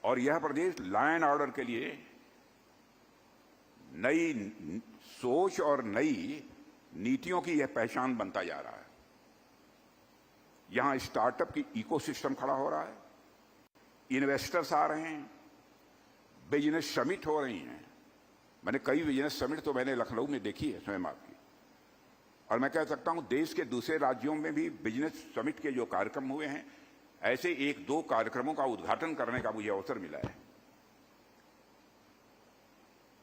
और यह प्रदेश लॉ एंड ऑर्डर के लिए नई सोच और नई नीतियों की यह पहचान बनता जा रहा है। यहां स्टार्टअप की इकोसिस्टम खड़ा हो रहा है, इन्वेस्टर्स आ रहे हैं, बिजनेस समिट हो रही हैं। मैंने कई बिजनेस समिट तो मैंने लखनऊ में देखी है स्वयं आपकी, और मैं कह सकता हूं देश के दूसरे राज्यों में भी बिजनेस समिट के जो कार्यक्रम हुए हैं, ऐसे एक दो कार्यक्रमों का उद्घाटन करने का मुझे अवसर मिला है।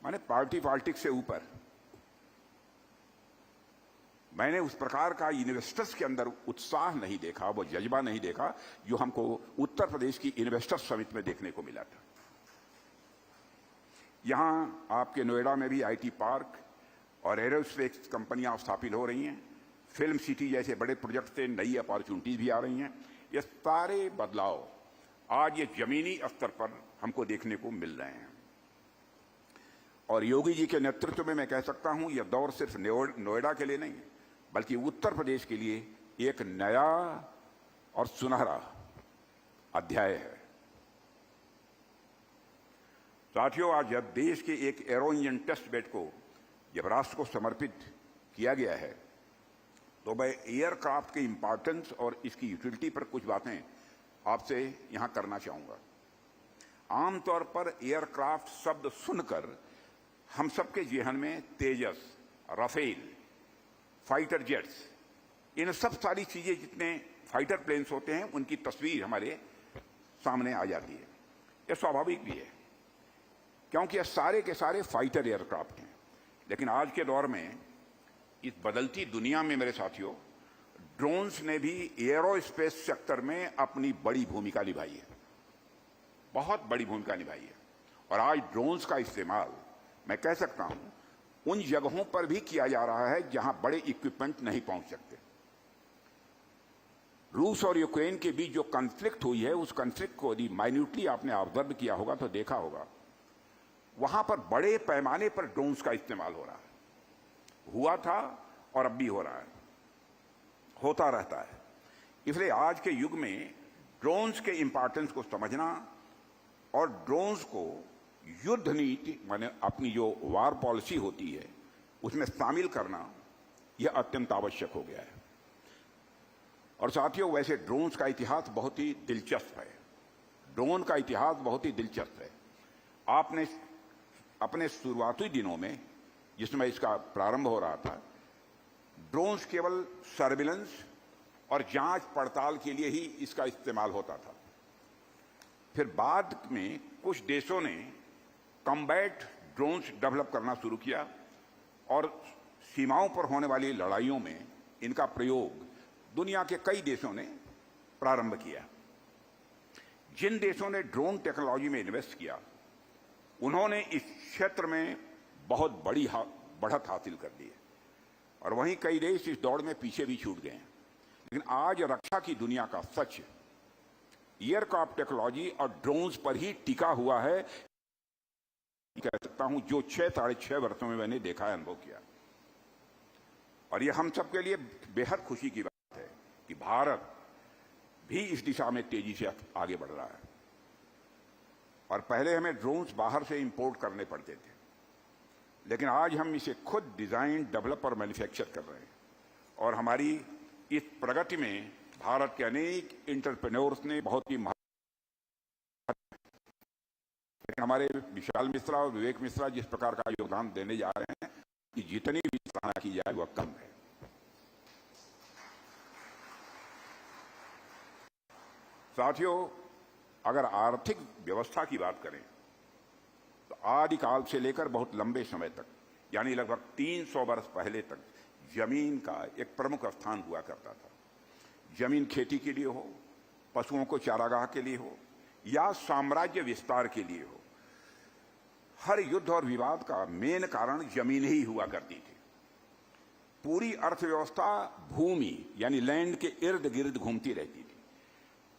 माने पार्टी पॉलिटिक्स से ऊपर मैंने उस प्रकार का इन्वेस्टर्स के अंदर उत्साह नहीं देखा, वो जज्बा नहीं देखा जो हमको उत्तर प्रदेश की इन्वेस्टर्स समिट में देखने को मिला था। यहां आपके नोएडा में भी आईटी पार्क और एरोस्पेस कंपनियां स्थापित हो रही हैं, फिल्म सिटी जैसे बड़े प्रोजेक्ट से नई अपॉर्चुनिटीज भी आ रही हैं। ये सारे बदलाव आज ये जमीनी स्तर पर हमको देखने को मिल रहे हैं। और योगी जी के नेतृत्व में मैं कह सकता हूं यह दौर सिर्फ नोएडा के लिए नहीं, बल्कि उत्तर प्रदेश के लिए एक नया और सुनहरा अध्याय है। साथियों, आज जब देश के एक एरो इंजन टेस्ट बेड को जब राष्ट्र को समर्पित किया गया है, तो मैं एयरक्राफ्ट की इंपॉर्टेंस और इसकी यूटिलिटी पर कुछ बातें आपसे यहां करना चाहूंगा। आमतौर पर एयरक्राफ्ट शब्द सुनकर हम सबके जेहन में तेजस, राफेल, फाइटर जेट्स, इन सब सारी चीजें जितने फाइटर प्लेन्स होते हैं उनकी तस्वीर हमारे सामने आ जाती है। यह स्वाभाविक भी है क्योंकि ये सारे के सारे फाइटर एयरक्राफ्ट हैं। लेकिन आज के दौर में इस बदलती दुनिया में मेरे साथियों, ड्रोन्स ने भी एरोस्पेस सेक्टर में अपनी बड़ी भूमिका निभाई है, बहुत बड़ी भूमिका निभाई है। और आज ड्रोन्स का इस्तेमाल मैं कह सकता हूं उन जगहों पर भी किया जा रहा है जहां बड़े इक्विपमेंट नहीं पहुंच सकते। रूस और यूक्रेन के बीच जो कॉन्फ्लिक्ट हुई है, उस कॉन्फ्लिक्ट को यदि माइन्यूटली आपने ऑब्जर्व किया होगा तो देखा होगा, वहां पर बड़े पैमाने पर ड्रोन्स का इस्तेमाल हो रहा है, हुआ था और अब भी हो रहा है, होता रहता है। इसलिए आज के युग में ड्रोन्स के इंपॉर्टेंस को समझना और ड्रोन्स को युद्ध नीति माने अपनी जो वार पॉलिसी होती है उसमें शामिल करना यह अत्यंत आवश्यक हो गया है। और साथियों, वैसे ड्रोन्स का इतिहास बहुत ही दिलचस्प है। ड्रोन का इतिहास बहुत ही दिलचस्प है। आपने अपने शुरुआती दिनों में जिसमें इसका प्रारंभ हो रहा था, ड्रोन्स केवल सर्विलेंस और जांच पड़ताल के लिए ही इसका इस्तेमाल होता था। फिर बाद में कुछ देशों ने कॉम्बैट ड्रोन्स डेवलप करना शुरू किया और सीमाओं पर होने वाली लड़ाइयों में इनका प्रयोग दुनिया के कई देशों ने प्रारंभ किया। जिन देशों ने ड्रोन टेक्नोलॉजी में इन्वेस्ट किया उन्होंने इस क्षेत्र में बहुत बड़ी बढ़त हासिल कर ली है और वहीं कई देश इस दौड़ में पीछे भी छूट गए हैं। लेकिन आज रक्षा की दुनिया का सच एयरक्राफ्ट टेक्नोलॉजी और ड्रोन्स पर ही टिका हुआ है, कह सकता हूं, जो 6-6.5 वर्षों में मैंने देखा है, अनुभव किया। और यह हम सबके लिए बेहद खुशी की बात है कि भारत भी इस दिशा में तेजी से आगे बढ़ रहा है। और पहले हमें ड्रोन्स बाहर से इंपोर्ट करने पड़ते थे, लेकिन आज हम इसे खुद डिजाइन, डेवलप और मैन्युफैक्चर कर रहे हैं। और हमारी इस प्रगति में भारत के अनेक एंटरप्रेन्योर्स ने बहुत ही लेकिन हमारे विशाल मिश्रा और विवेक मिश्रा जिस प्रकार का योगदान देने जा रहे हैं कि जितनी भी सराहना की जाए वह कम है। साथियों, अगर आर्थिक व्यवस्था की बात करें तो आदिकाल से लेकर बहुत लंबे समय तक, यानी लगभग 300 वर्ष पहले तक जमीन का एक प्रमुख स्थान हुआ करता था। जमीन खेती के लिए हो, पशुओं को चारागाह के लिए हो या साम्राज्य विस्तार के लिए हो, हर युद्ध और विवाद का मेन कारण जमीन ही हुआ करती थी। पूरी अर्थव्यवस्था भूमि यानी लैंड के इर्द गिर्द घूमती रहती थी।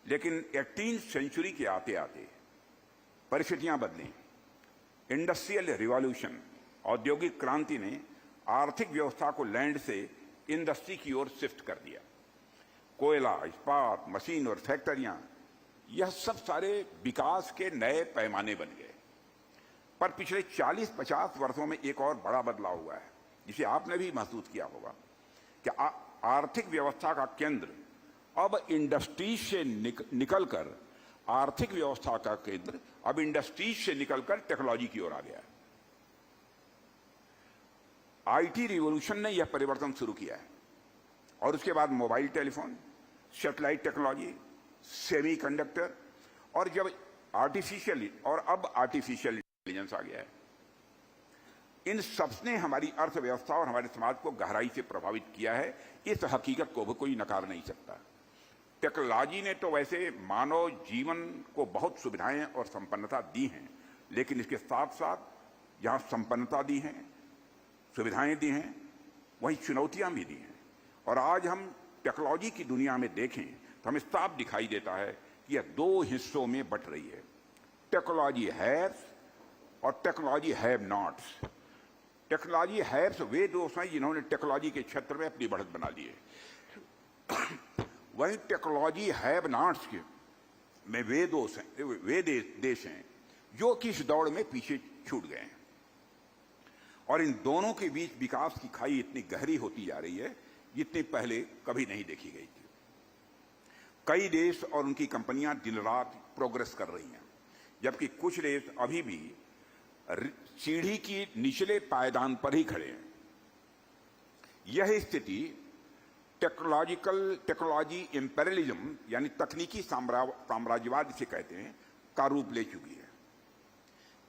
लेकिन 18वीं सेंचुरी के आते आते परिस्थितियां बदली। इंडस्ट्रियल रिवॉल्यूशन, औद्योगिक क्रांति ने आर्थिक व्यवस्था को लैंड से इंडस्ट्री की ओर शिफ्ट कर दिया। कोयला, इस्पात, मशीन और फैक्ट्रियां, यह सब सारे विकास के नए पैमाने बन गए। पर पिछले 40-50 वर्षों में एक और बड़ा बदलाव हुआ है जिसे आपने भी महसूस किया होगा कि आर्थिक व्यवस्था का केंद्र अब इंडस्ट्रीज से निकलकर आर्थिक व्यवस्था का केंद्र अब इंडस्ट्रीज से निकलकर टेक्नोलॉजी की ओर आ गया है। आईटी रिवॉल्यूशन ने यह परिवर्तन शुरू किया है और उसके बाद mobile telephone, satellite technology, semiconductor और जब आर्टिफिशियल इंटेलिजेंस आ गया है। इन सबने हमारी अर्थव्यवस्था और हमारे समाज को गहराई से प्रभावित किया है। इस हकीकत को भी कोई नकार नहीं सकता। टेक्नोलॉजी ने तो वैसे मानव जीवन को बहुत सुविधाएं और संपन्नता दी हैं, लेकिन इसके साथ साथ जहां संपन्नता दी है, सुविधाएं दी हैं, वहीं चुनौतियां भी दी हैं। और आज हम टेक्नोलॉजी की दुनिया में देखें तो हमें साफ दिखाई देता है कि यह दो हिस्सों में बट रही है। टेक्नोलॉजी हैव्स और technology have nots. Technology haves वे दोस्त हैं जिन्होंने टेक्नोलॉजी के क्षेत्र में अपनी बढ़त बना ली है। वहीं टेक्नोलॉजी हैव नॉट्स में वे दोस्त हैं, वे देश हैं जो कि इस दौड़ में पीछे छूट गए हैं। और इन दोनों के बीच विकास की खाई इतनी गहरी होती जा रही है जितनी पहले कभी नहीं देखी गई थी। कई देश और उनकी कंपनियां दिन रात प्रोग्रेस कर रही हैं, जबकि कुछ देश अभी भी सीढ़ी की निचले पायदान पर ही खड़े हैं। यह स्थिति टेक्नोलॉजी इंपेरियलिज्म यानी तकनीकी साम्राज्यवाद जिसे कहते हैं का रूप ले चुकी है।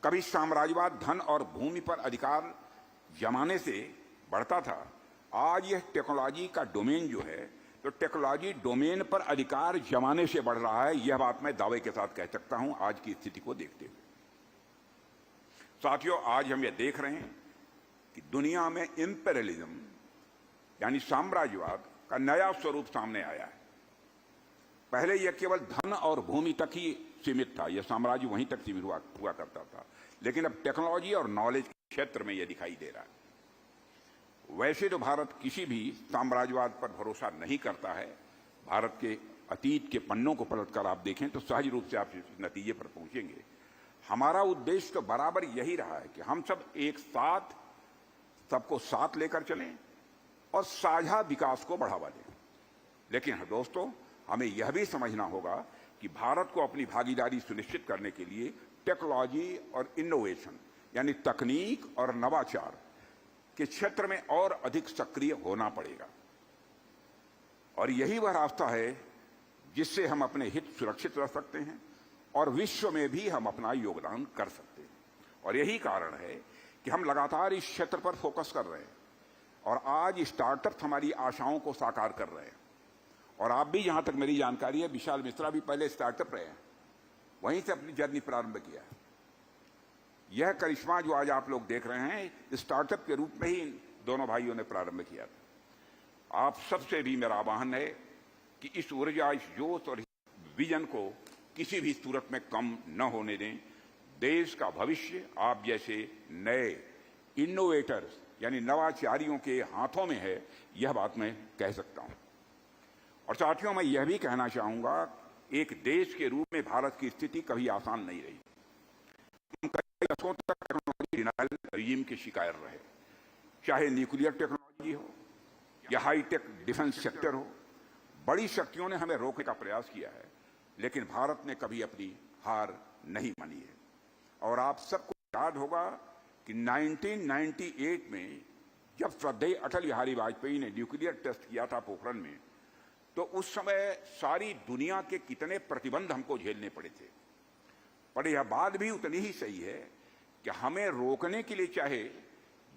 कभी साम्राज्यवाद धन और भूमि पर अधिकार जमाने से बढ़ता था, आज यह टेक्नोलॉजी का डोमेन जो है तो टेक्नोलॉजी डोमेन पर अधिकार जमाने से बढ़ रहा है। यह बात मैं दावे के साथ कह सकता हूं आज की स्थिति को देखते हुए। साथियों, आज हम यह देख रहे हैं कि दुनिया में इंपेरियलिज्म यानी साम्राज्यवाद का नया स्वरूप सामने आया है। पहले यह केवल धन और भूमि तक ही सीमित था, यह साम्राज्य वहीं तक सीमित हुआ करता था, लेकिन अब टेक्नोलॉजी और नॉलेज के क्षेत्र में यह दिखाई दे रहा है। वैसे तो भारत किसी भी साम्राज्यवाद पर भरोसा नहीं करता है, भारत के अतीत के पन्नों को पलटकर आप देखें तो सहज रूप से आप इस नतीजे पर पहुंचेंगे। हमारा उद्देश्य तो बराबर यही रहा है कि हम सब एक साथ सबको साथ लेकर चलें और साझा विकास को बढ़ावा दें। लेकिन दोस्तों, हमें यह भी समझना होगा कि भारत को अपनी भागीदारी सुनिश्चित करने के लिए टेक्नोलॉजी और इनोवेशन यानी तकनीक और नवाचार के क्षेत्र में और अधिक सक्रिय होना पड़ेगा। और यही वह रास्ता है जिससे हम अपने हित सुरक्षित रख सकते हैं और विश्व में भी हम अपना योगदान कर सकते हैं। और यही कारण है कि हम लगातार इस क्षेत्र पर फोकस कर रहे हैं और आज स्टार्टअप हमारी आशाओं को साकार कर रहे हैं। और आप भी, जहां तक मेरी जानकारी है, विशाल मिश्रा भी पहले स्टार्टअप रहे हैं, वहीं से अपनी जर्नी प्रारंभ किया है। यह करिश्मा जो आज आप लोग देख रहे हैं, स्टार्टअप के रूप में ही इन दोनों भाइयों ने प्रारंभ किया था। आप सबसे भी मेरा आह्वान है कि इस ऊर्जा, इस जोश और विजन को किसी भी सूरत में कम न होने दें। देश का भविष्य आप जैसे नए इनोवेटर्स यानी नवाचारियों के हाथों में है, यह बात मैं कह सकता हूं। और साथियों, मैं यह भी कहना चाहूंगा, एक देश के रूप में भारत की स्थिति कभी आसान नहीं रही। हम कई दशकों तक टेक्नोलॉजी डिनायल रजीम के शिकार रहे, चाहे न्यूक्लियर टेक्नोलॉजी हो या हाईटेक डिफेंस सेक्टर हो। बड़ी शक्तियों ने हमें रोकने का प्रयास किया है, लेकिन भारत ने कभी अपनी हार नहीं मानी है। और आप सबको याद होगा कि 1998 में जब श्रद्धेय अटल बिहारी वाजपेयी ने न्यूक्लियर टेस्ट किया था पोखरण में, तो उस समय सारी दुनिया के कितने प्रतिबंध हमको झेलने पड़े थे। पर यह बात भी उतनी ही सही है कि हमें रोकने के लिए चाहे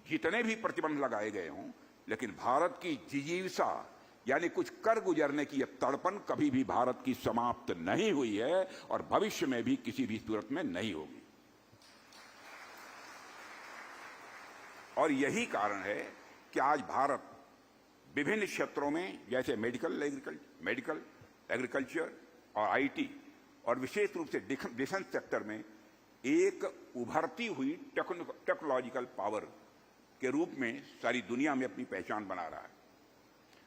जितने भी प्रतिबंध लगाए गए हों, लेकिन भारत की जिजीविसा यानी कुछ कर गुजरने की यह तड़पन कभी भी भारत की समाप्त नहीं हुई है और भविष्य में भी किसी भी सूरत में नहीं होगी। और यही कारण है कि आज भारत विभिन्न क्षेत्रों में, जैसे मेडिकल एग्रीकल्चर और आईटी और विशेष रूप से डिफेंस सेक्टर में एक उभरती हुई टेक्नोलॉजिकल पावर के रूप में सारी दुनिया में अपनी पहचान बना रहा है।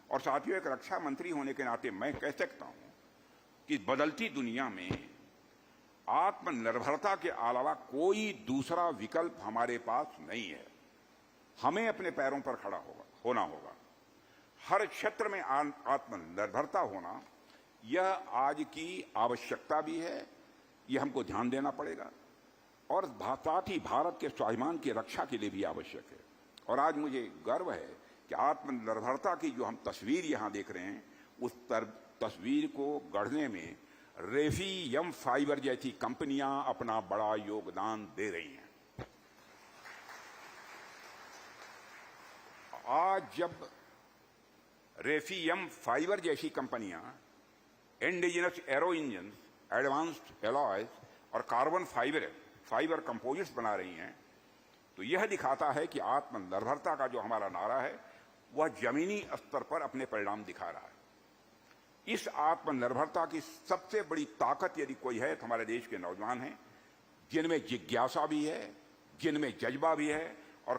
और साथियों, एक रक्षा मंत्री होने के नाते मैं कह सकता हूं कि बदलती दुनिया में आत्मनिर्भरता के अलावा कोई दूसरा विकल्प हमारे पास नहीं है। हमें अपने पैरों पर खड़ा होना होगा। हर क्षेत्र में आत्मनिर्भरता होना यह आज की आवश्यकता भी है, यह हमको ध्यान देना पड़ेगा। और साथ ही भारत के स्वाभिमान की रक्षा के लिए भी आवश्यक है। और आज मुझे गर्व है कि आत्मनिर्भरता की जो हम तस्वीर यहां देख रहे हैं, उस तस्वीर को गढ़ने में रेफी यम फाइबर जैसी कंपनियां अपना बड़ा योगदान दे रही हैं। आज जब रेफीयम फाइबर जैसी कंपनियां indigenous arrow engine, advanced alloys और कार्बन फाइबर कंपोजिट्स बना रही हैं, तो यह दिखाता है कि आत्मनिर्भरता का जो हमारा नारा है वह जमीनी स्तर पर अपने परिणाम दिखा रहा है। इस आत्मनिर्भरता की सबसे बड़ी ताकत यदि कोई है तो हमारे देश के नौजवान हैं, जिनमें जिज्ञासा भी है, जिनमें जज्बा भी है और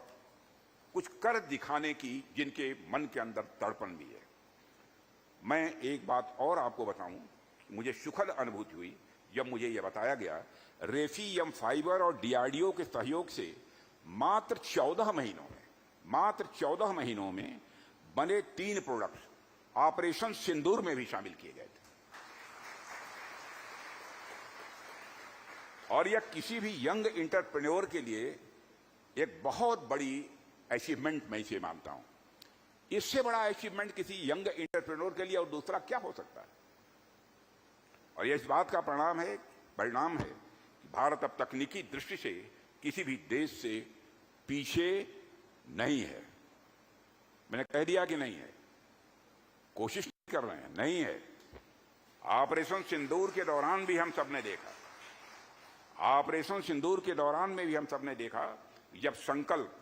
कुछ कर दिखाने की जिनके मन के अंदर तड़पन भी है। मैं एक बात और आपको बताऊं, मुझे सुखद अनुभूति हुई जब मुझे यह बताया गया, रेफीयम फाइबर और डीआरडीओ के सहयोग से मात्र 14 महीनों में बने 3 प्रोडक्ट्स ऑपरेशन सिंदूर में भी शामिल किए गए थे। और यह किसी भी यंग एंटरप्रेन्योर के लिए एक बहुत बड़ी अचीवमेंट मैं इसे मानता हूं। इससे बड़ा अचीवमेंट किसी यंग एंटरप्रेन्योर के लिए और दूसरा क्या हो सकता है। और यह इस बात का परिणाम है कि भारत अब तकनीकी दृष्टि से किसी भी देश से पीछे नहीं है। मैंने कह दिया कि नहीं है, कोशिश कर रहे हैं, नहीं है। ऑपरेशन सिंदूर के दौरान भी हम सबने देखा, ऑपरेशन सिंदूर के दौरान में भी हम सबने देखा, जब संकल्प,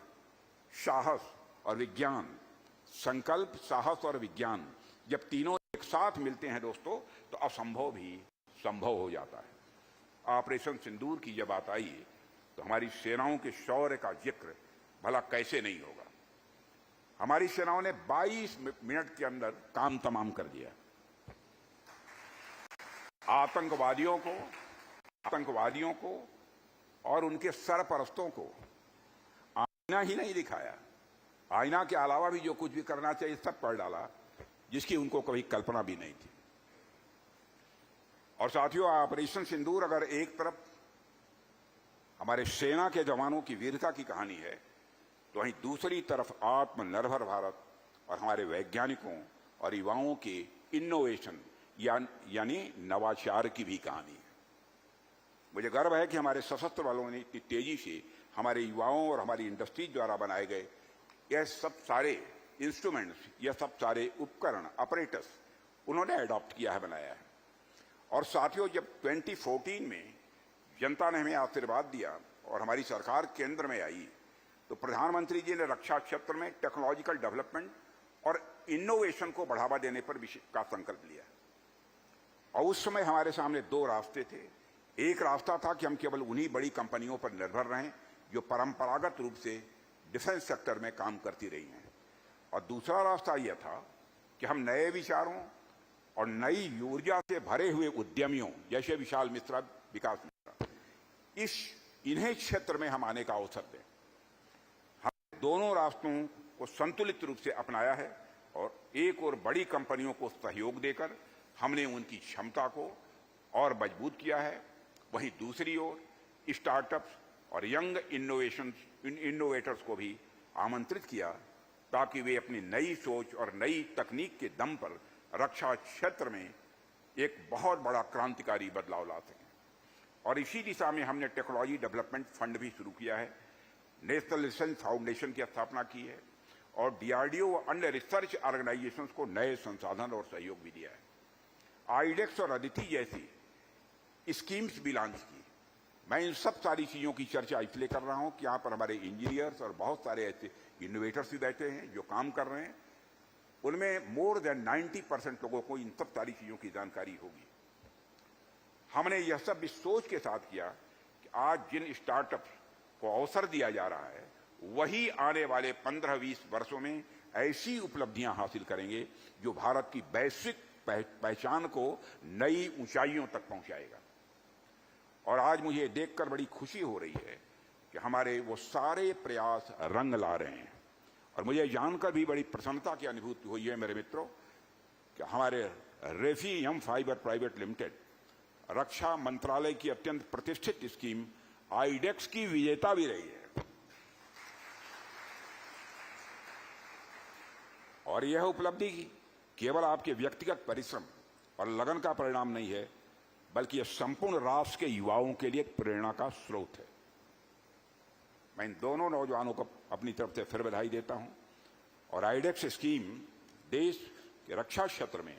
साहस और विज्ञान, संकल्प, साहस और विज्ञान जब तीनों एक साथ मिलते हैं दोस्तों, तो असंभव भी संभव हो जाता है। ऑपरेशन सिंदूर की जब बात आई तो हमारी सेनाओं के शौर्य का जिक्र भला कैसे नहीं होगा। हमारी सेनाओं ने 22 मिनट के अंदर काम तमाम कर दिया। आतंकवादियों को और उनके सरपरस्तों को आईना ही नहीं दिखाया, आईना के अलावा भी जो कुछ भी करना चाहिए सब कर डाला, जिसकी उनको कभी कल्पना भी नहीं थी। और साथियों, ऑपरेशन सिंदूर अगर एक तरफ हमारे सेना के जवानों की वीरता की कहानी है, तो वहीं दूसरी तरफ आत्मनिर्भर भारत और हमारे वैज्ञानिकों और युवाओं के इनोवेशन यानी नवाचार की भी कहानी है। मुझे गर्व है कि हमारे सशस्त्र बलों ने इतनी तेजी से हमारे युवाओं और हमारी इंडस्ट्री द्वारा बनाए गए यह सब सारे इंस्ट्रूमेंट्स, यह सब सारे उपकरण, ऑपरेटर्स उन्होंने अडॉप्ट किया है, बनाया है। और साथियों, जब 2014 में जनता ने हमें आशीर्वाद दिया और हमारी सरकार केंद्र में आई, तो प्रधानमंत्री जी ने रक्षा क्षेत्र में टेक्नोलॉजिकल डेवलपमेंट और इनोवेशन को बढ़ावा देने पर का संकल्प लिया। और उस समय हमारे सामने दो रास्ते थे। एक रास्ता था कि हम केवल उन्हीं बड़ी कंपनियों पर निर्भर रहें जो परंपरागत रूप से डिफेंस सेक्टर में काम करती रही हैं, और दूसरा रास्ता यह था कि हम नए विचारों और नई ऊर्जा से भरे हुए उद्यमियों जैसे विशाल मिश्रा, विकास मिश्रा, इन्हें क्षेत्र में हम आने का अवसर दें। हम दोनों रास्तों को संतुलित रूप से अपनाया है और एक और बड़ी कंपनियों को सहयोग देकर हमने उनकी क्षमता को और मजबूत किया है, वहीं दूसरी ओर स्टार्टअप्स और यंग इनोवेटर्स को भी आमंत्रित किया ताकि वे अपनी नई सोच और नई तकनीक के दम पर रक्षा क्षेत्र में एक बहुत बड़ा क्रांतिकारी बदलाव ला सकें। और इसी दिशा में हमने टेक्नोलॉजी डेवलपमेंट फंड भी शुरू किया है, नेशनल डिफेंस फाउंडेशन की स्थापना की है और डीआरडीओ और अन्य रिसर्च ऑर्गेनाइजेशंस को नए संसाधन और सहयोग भी दिया है। आईडेक्स और अदिति जैसी स्कीम्स भी लॉन्च की। मैं इन सब सारी चीजों की चर्चा इसलिए कर रहा हूं कि यहाँ पर हमारे इंजीनियर्स और बहुत सारे ऐसे इनोवेटर्स भी बैठे हैं जो काम कर रहे हैं। उनमें मोर देन 90% लोगों को इन सब सारी चीजों की जानकारी होगी। हमने यह सब इस सोच के साथ किया कि आज जिन स्टार्टअप्स को अवसर दिया जा रहा है वही आने वाले 15-20 वर्षों में ऐसी उपलब्धियां हासिल करेंगे जो भारत की वैश्विक पहचान को नई ऊंचाइयों तक पहुंचाएगा। और आज मुझे देखकर बड़ी खुशी हो रही है कि हमारे वो सारे प्रयास रंग ला रहे हैं। और मुझे जानकर भी बड़ी प्रसन्नता की अनुभूति हुई है मेरे मित्रों कि हमारे रेफी एम फाइबर प्राइवेट लिमिटेड रक्षा मंत्रालय की अत्यंत प्रतिष्ठित स्कीम आईडेक्स की विजेता भी रही है। और यह उपलब्धि केवल आपके व्यक्तिगत परिश्रम और लगन का परिणाम नहीं है, बल्कि यह संपूर्ण राष्ट्र के युवाओं के लिए एक प्रेरणा का स्रोत है। मैं इन दोनों नौजवानों को अपनी तरफ से फिर बधाई देता हूं। और आईडेक्स स्कीम देश के रक्षा क्षेत्र में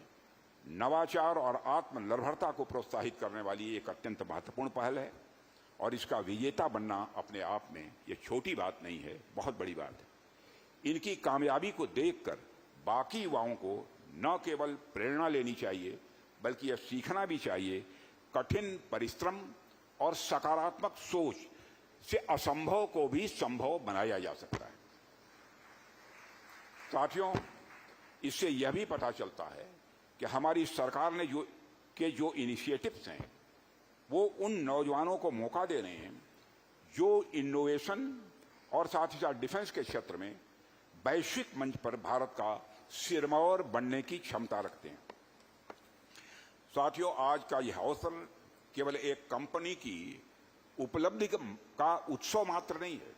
नवाचार और आत्मनिर्भरता को प्रोत्साहित करने वाली एक अत्यंत महत्वपूर्ण पहल है। और इसका विजेता बनना अपने आप में यह छोटी बात नहीं है, बहुत बड़ी बात है। इनकी कामयाबी को देखकर बाकी युवाओं को न केवल प्रेरणा लेनी चाहिए, बल्कि यह सीखना भी चाहिए कठिन परिश्रम और सकारात्मक सोच से असंभव को भी संभव बनाया जा सकता है। साथियों, इससे यह भी पता चलता है कि हमारी सरकार ने जो इनिशिएटिव्स हैं वो उन नौजवानों को मौका दे रहे हैं जो इनोवेशन और साथ ही साथ डिफेंस के क्षेत्र में वैश्विक मंच पर भारत का सिरमौर बनने की क्षमता रखते हैं। साथियों, आज का यह अवसर केवल एक कंपनी की उपलब्धि का उत्सव मात्र नहीं है,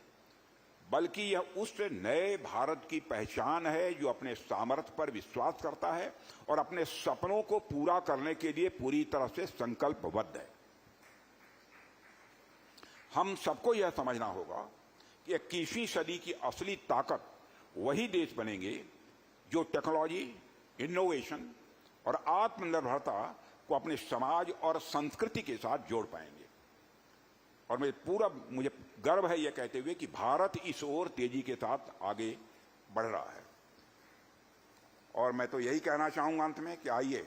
बल्कि यह उस नए भारत की पहचान है जो अपने सामर्थ्य पर विश्वास करता है और अपने सपनों को पूरा करने के लिए पूरी तरह से संकल्पबद्ध है। हम सबको यह समझना होगा कि 21वीं सदी की असली ताकत वही देश बनेंगे जो टेक्नोलॉजी, इनोवेशन और आत्मनिर्भरता को अपने समाज और संस्कृति के साथ जोड़ पाएंगे। और मुझे गर्व है यह कहते हुए कि भारत इस ओर तेजी के साथ आगे बढ़ रहा है। और मैं तो यही कहना चाहूंगा अंत में कि आइए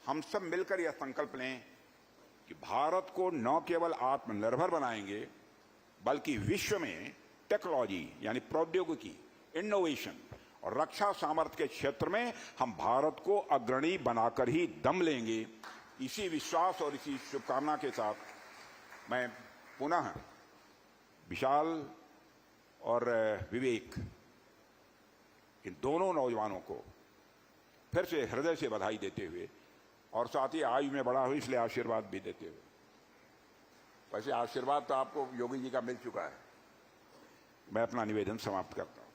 हम सब मिलकर यह संकल्प लें कि भारत को न केवल आत्मनिर्भर बनाएंगे, बल्कि विश्व में टेक्नोलॉजी यानी प्रौद्योगिकी, इनोवेशन और रक्षा सामर्थ्य के क्षेत्र में हम भारत को अग्रणी बनाकर ही दम लेंगे, इसी विश्वास और इसी शुभकामना के साथ मैं पुनः विशाल और विवेक इन दोनों नौजवानों को फिर से हृदय से बधाई देते हुए और साथ ही आयु में बड़ा हो इसलिए आशीर्वाद भी देते हुए, वैसे आशीर्वाद तो आपको योगी जी का मिल चुका है, मैं अपना निवेदन समाप्त करता हूं।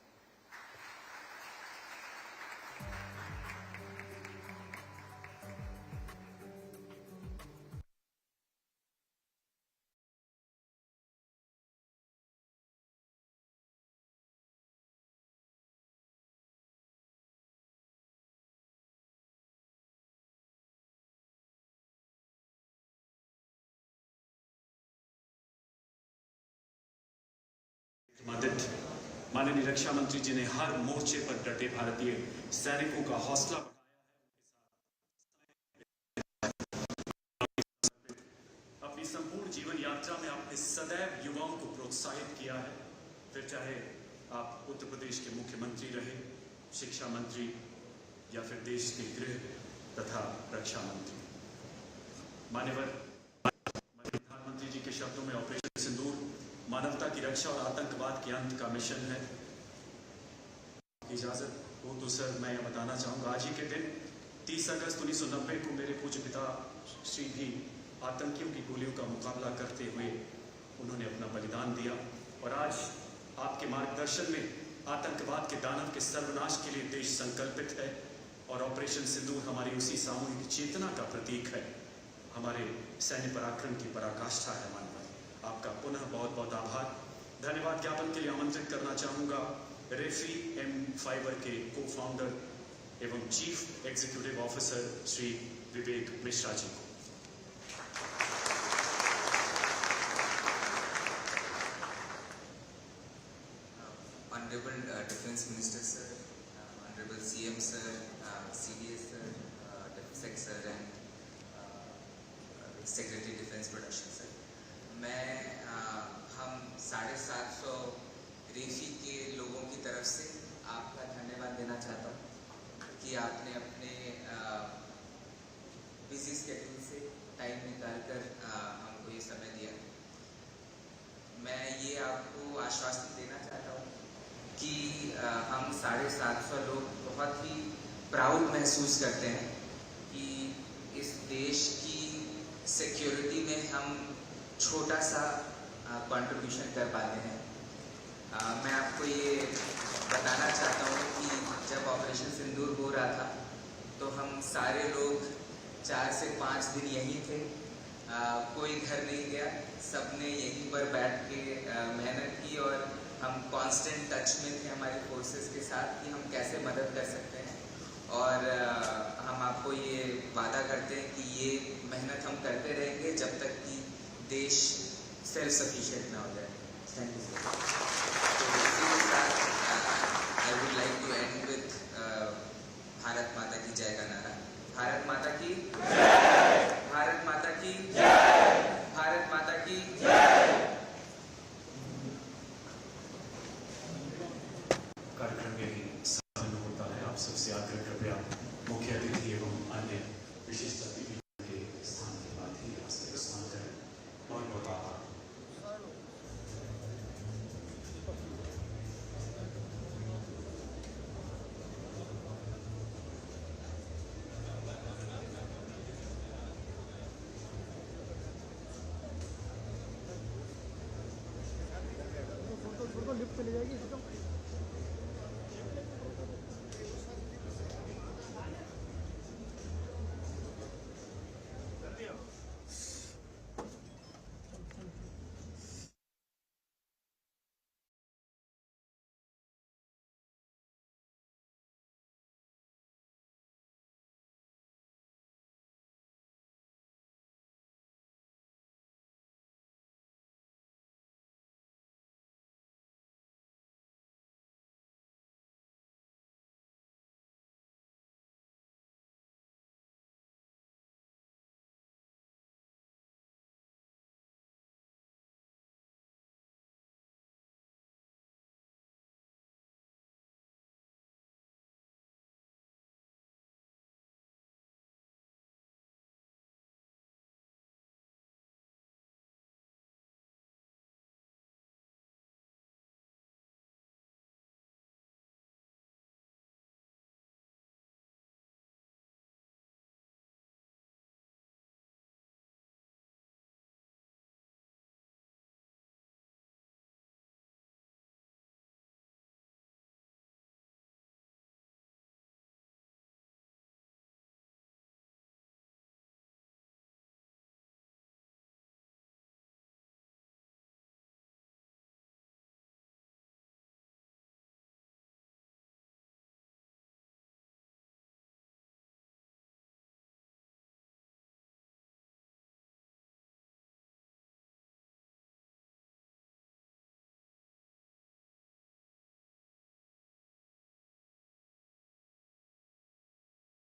माननीय रक्षा मंत्री जी ने हर मोर्चे पर डटे भारतीय सैनिकों का हौसला बढ़ाया है। अपनी संपूर्ण जीवन यात्रा में आपने सदैव युवाओं को प्रोत्साहित किया है, फिर चाहे आप उत्तर प्रदेश के मुख्यमंत्री रहे, शिक्षा मंत्री या फिर देश के गृह तथा रक्षा मंत्री। मान्यवर प्रधानमंत्री जी के शब्दों में ऑपरेशन सिंदूर मानवता की रक्षा और आतंकवाद के अंत का मिशन है। इजाजत हो तो सर मैं यह बताना चाहूंगा, आज ही के दिन 30 अगस्त 1990 को मेरे पूज्य पिता श्री भी आतंकियों की गोलियों का मुकाबला करते हुए उन्होंने अपना बलिदान दिया और आज आपके मार्गदर्शन में आतंकवाद के दानव के सर्वनाश के लिए देश संकल्पित है और ऑपरेशन सिंदूर हमारी उसी सामूहिक चेतना का प्रतीक है, हमारे सैन्य पराक्रम की पराकाष्ठा है। माननीय आपका पुनः बहुत बहुत आभार। धन्यवाद ज्ञापन के लिए आमंत्रित करना चाहूंगा रेफी एम फाइबर के को फाउंडर एवं chief executive officer Shri Vivek Mishra ji को। Honorable Defense Minister sir, Honorable CM sir, CDS sir, Sec sir and Secretary Defense Production sir, मैं हम 750 रेफी के लोगों की तरफ से आपका धन्यवाद देना चाहता हूँ कि आपने अपने बिजी स्केड्यूल से टाइम निकालकर हमको ये समय दिया। मैं ये आपको आश्वासन देना चाहता हूँ कि हम 750 लोग बहुत ही प्राउड महसूस करते हैं कि इस देश की सिक्योरिटी में हम छोटा सा कंट्रीब्यूशन कर पाते हैं। मैं आपको ये बताना चाहता हूँ कि जब ऑपरेशन सिंदूर हो रहा था तो हम सारे लोग 4 से 5 दिन यहीं थे, कोई घर नहीं गया, सबने यहीं पर बैठ के मेहनत की और हम कांस्टेंट टच में थे हमारे फोर्सेस के साथ कि हम कैसे मदद कर सकते हैं। और हम आपको ये वादा करते हैं कि ये मेहनत हम करते रहेंगे जब तक कि देश सेल्फ सफिशिएंट ना हो जाए। Thank you sir. तो इसी के साथ I would like to end with Bharat माता की जय का नारा। भारत माता की जय, भारत माता की जय, भारत माता की जय। कार्यक्रम यही संपन्न होता है। आप सबसे आग्रह कृपया मुख्य अतिथि एवं अन्य विशिष्ट अतिथि